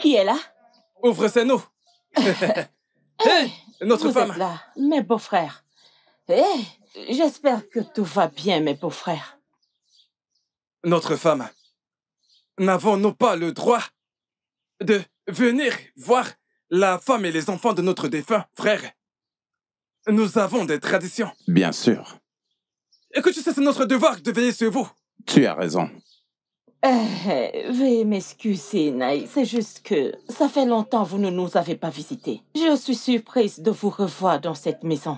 Qui est là? Ouvre, c'est nous. Hey, notre Vous femme. êtes là, mes beaux-frères. J'espère que tout va bien, mes beaux-frères. Notre femme. N'avons-nous pas le droit de venir voir la femme et les enfants de notre défunt frère? Nous avons des traditions. Bien sûr. Écoute, tu sais, c'est notre devoir de veiller sur vous. Tu as raison. Veuillez m'excuser, Naï. C'est juste que ça fait longtemps que vous ne nous avez pas visités. Je suis surprise de vous revoir dans cette maison.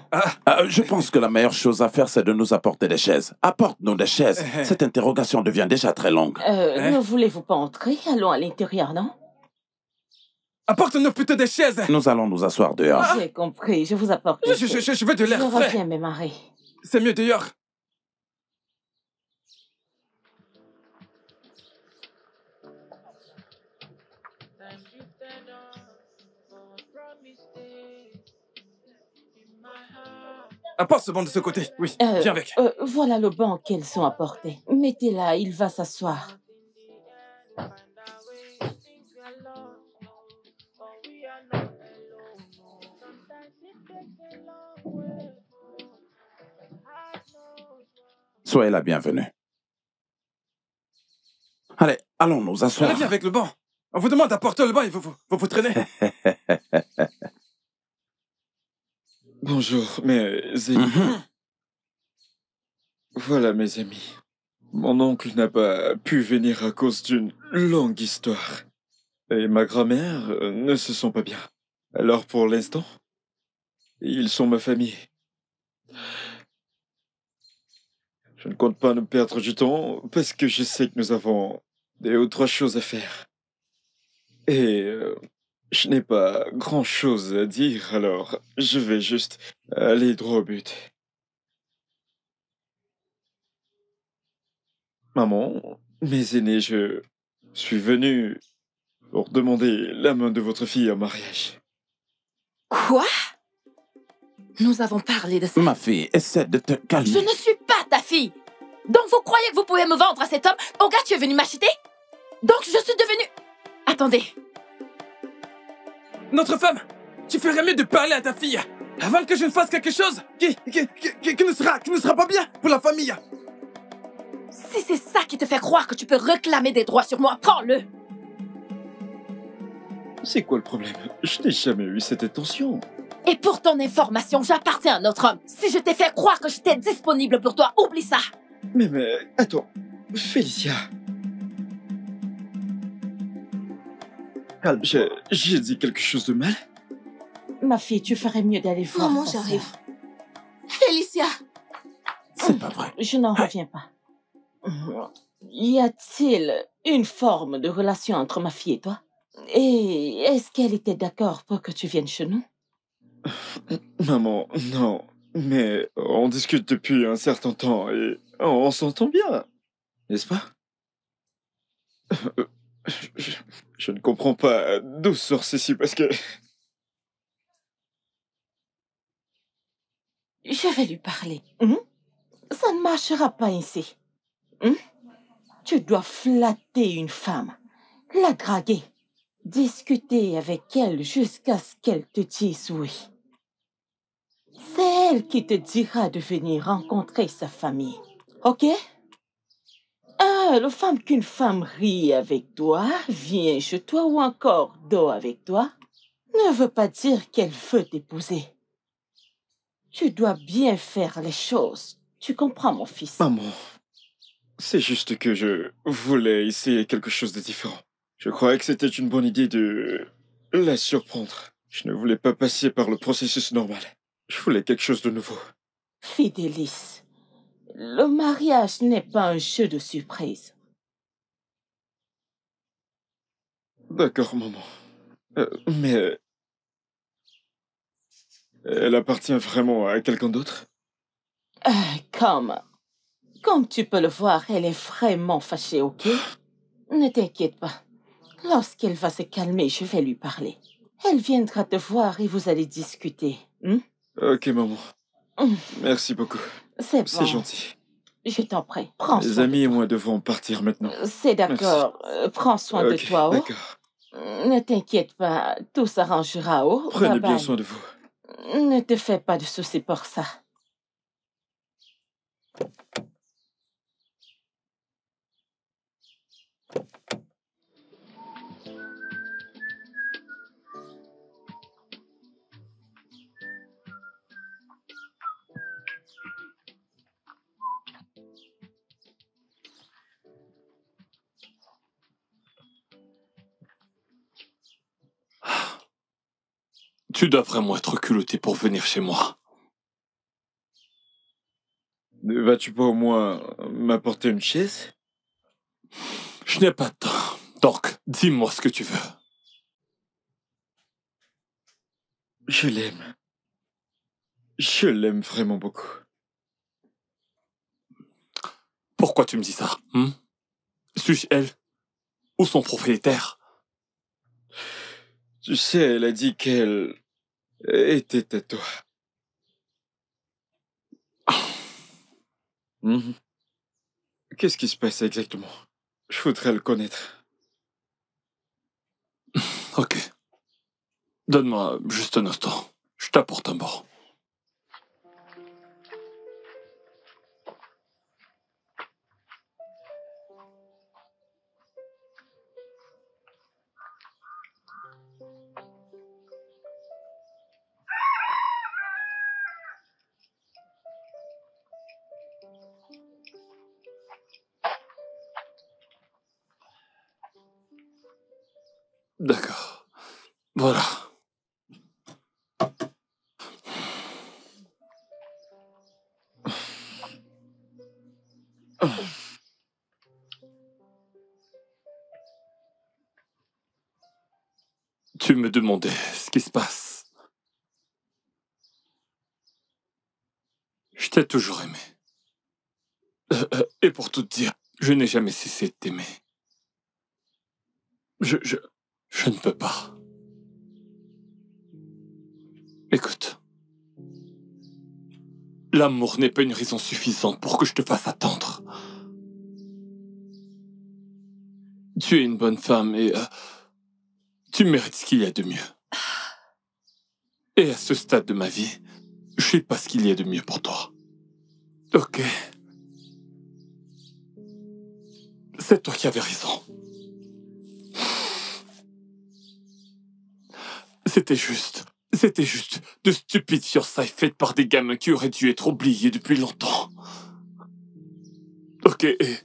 Je pense que la meilleure chose à faire, c'est de nous apporter des chaises. Apporte-nous des chaises. Cette interrogation devient déjà très longue. Ne voulez-vous pas entrer? Allons à l'intérieur, non? Apporte-nous plutôt des chaises. Nous allons nous asseoir dehors. J'ai compris, je vous apporte. Je veux de l'air frais. Je reviens, mes maris. C'est mieux dehors. Apporte ce banc de ce côté. Oui, viens avec. Voilà le banc qu'elles ont apporté. Mettez-la, il va s'asseoir. Soyez la bienvenue. Allez, allons nous asseoir. Allez, viens avec le banc. On vous demande d'apporter le banc et vous traînez. Bonjour, mes amis. Voilà, mes amis. Mon oncle n'a pas pu venir à cause d'une longue histoire. Et ma grand-mère ne se sent pas bien. Alors, pour l'instant, ils sont ma famille. Je ne compte pas nous perdre du temps parce que je sais que nous avons 2 ou 3 choses à faire. Et je n'ai pas grand-chose à dire, alors je vais juste aller droit au but. Maman, mes aînés, je suis venu pour demander la main de votre fille en mariage. Quoi? Nous avons parlé de ça. Ma fille, essaie de te calmer. Je ne suis pas ta fille. Donc vous croyez que vous pouvez me vendre à cet homme? Au gars, tu es venu m'acheter? Donc je suis devenue... Attendez. Notre femme, tu ferais mieux de parler à ta fille avant que je ne fasse quelque chose qui ne sera pas bien pour la famille. Si c'est ça qui te fait croire que tu peux réclamer des droits sur moi, prends-le. C'est quoi le problème? Je n'ai jamais eu cette intention. Et pour ton information, j'appartiens à un autre homme. Si je t'ai fait croire que j'étais disponible pour toi, oublie ça. Mais, attends, Félicia. J'ai dit quelque chose de mal? Ma fille, tu ferais mieux d'aller voir. Maman, ta j'arrive. sœur. Félicia! C'est pas vrai. Je n'en reviens pas. Y a-t-il une forme de relation entre ma fille et toi? Et est-ce qu'elle était d'accord pour que tu viennes chez nous? Maman, non. Mais on discute depuis un certain temps et on s'entend bien. N'est-ce pas? Je ne comprends pas d'où sort ceci parce que... Je vais lui parler. Ça ne marchera pas ici. Tu dois flatter une femme, la draguer, discuter avec elle jusqu'à ce qu'elle te dise oui. C'est elle qui te dira de venir rencontrer sa famille. Ok? Le femme qu'une femme rit avec toi, vient chez toi ou encore dort avec toi, ne veut pas dire qu'elle veut t'épouser. Tu dois bien faire les choses. Tu comprends, mon fils? Maman, c'est juste que je voulais essayer quelque chose de différent. Je croyais que c'était une bonne idée de la surprendre. Je ne voulais pas passer par le processus normal. Je voulais quelque chose de nouveau. Fidélis, le mariage n'est pas un jeu de surprise. D'accord, maman. Mais... elle appartient vraiment à quelqu'un d'autre? Comme tu peux le voir, elle est vraiment fâchée, ok? Ne t'inquiète pas. Lorsqu'elle va se calmer, je vais lui parler. Elle viendra te voir et vous allez discuter. Ok, maman. Merci beaucoup. C'est bon. C'est gentil. Je t'en prie. Prends Les soin. amis et moi devons partir maintenant. C'est d'accord. Prends soin de toi, oh. D'accord. Ne t'inquiète pas, tout s'arrangera, oh. Prenez Bye bien bye. soin de vous. Ne te fais pas de soucis pour ça. Tu dois vraiment être culotté pour venir chez moi. Ne vas-tu pas au moins m'apporter une chaise? Je n'ai pas de temps. Donc, dis-moi ce que tu veux. Je l'aime. Je l'aime vraiment beaucoup. Pourquoi tu me dis ça? Suis-je elle? Ou son propriétaire? Tu sais, elle a dit qu'elle était à toi. Mhm. Qu'est-ce qui se passe exactement? Je voudrais le connaître. Ok. Donne-moi juste un instant. Je t'apporte un bord. D'accord. Voilà. Tu me demandais ce qui se passe. Je t'ai toujours aimé. Et pour tout te dire, je n'ai jamais cessé de t'aimer. Je ne peux pas. Écoute. L'amour n'est pas une raison suffisante pour que je te fasse attendre. Tu es une bonne femme et tu mérites ce qu'il y a de mieux. Et à ce stade de ma vie, je sais pas ce qu'il y a de mieux pour toi. Ok. C'est toi qui avais raison. C'était juste de stupides fiançailles faites par des gamins qui auraient dû être oubliés depuis longtemps. Ok, Qu'est-ce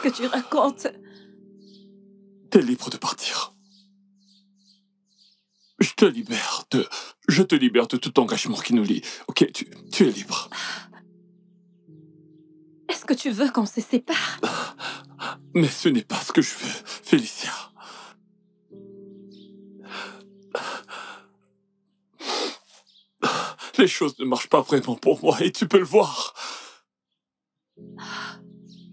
que tu racontes? t'es libre de partir. Je te libère de tout engagement qui nous lie. Ok, tu es libre. Est-ce que tu veux qu'on se sépare? Mais ce n'est pas ce que je veux, Félicia. Les choses ne marchent pas vraiment pour moi et tu peux le voir.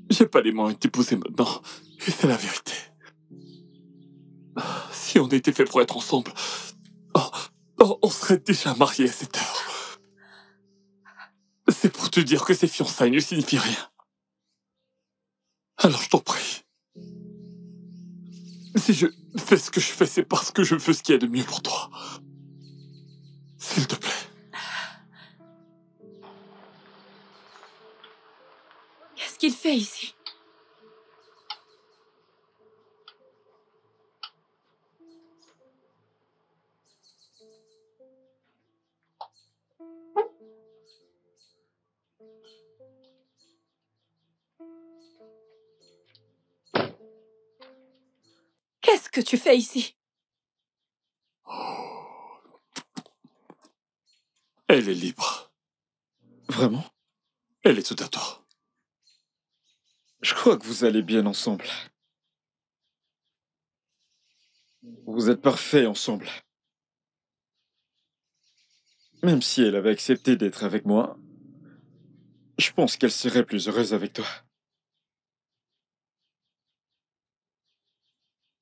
J'ai pas les moyens de t'épouser maintenant. Et c'est la vérité. Si on était fait pour être ensemble, on serait déjà mariés à cette heure. C'est pour te dire que ces fiançailles ne signifient rien. Alors je t'en prie. Si je fais ce que je fais, c'est parce que je veux ce qu'il y a de mieux pour toi. S'il te plaît. Qu'est-ce qu'il fait ici? Qu'est-ce que tu fais ici? Elle est libre. Vraiment? Elle est tout à toi. Je crois que vous allez bien ensemble. Vous êtes parfaits ensemble. Même si elle avait accepté d'être avec moi, je pense qu'elle serait plus heureuse avec toi.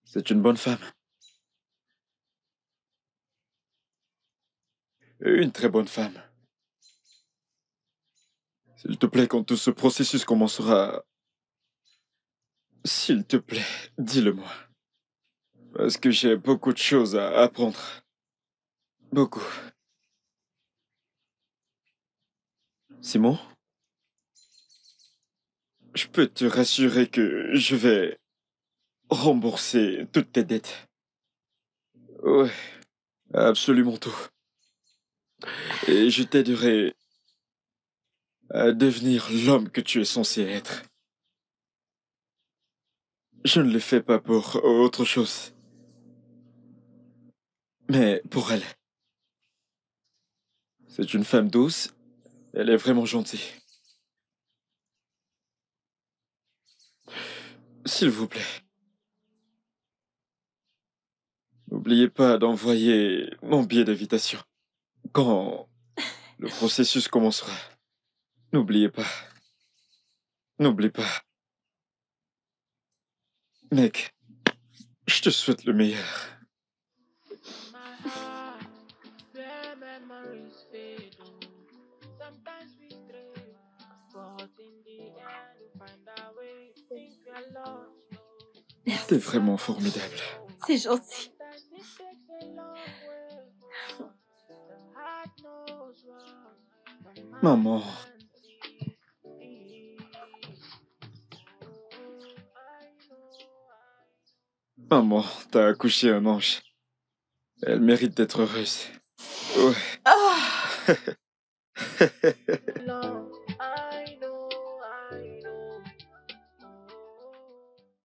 C'est une bonne femme. Une très bonne femme. S'il te plaît, quand tout ce processus commencera, s'il te plaît, dis-le-moi. Parce que j'ai beaucoup de choses à apprendre. Beaucoup. Simon? Je peux te rassurer que je vais rembourser toutes tes dettes. Ouais, absolument tout. Et je t'aiderai à devenir l'homme que tu es censé être. Je ne le fais pas pour autre chose. Mais pour elle. C'est une femme douce. Elle est vraiment gentille. S'il vous plaît. N'oubliez pas d'envoyer mon billet d'invitation. Quand le processus commencera. N'oubliez pas. N'oublie pas. Mec, je te souhaite le meilleur. T'es vraiment formidable. C'est gentil. Maman. Maman, t'as accouché un ange. Elle mérite d'être heureuse. Ouais. Ah.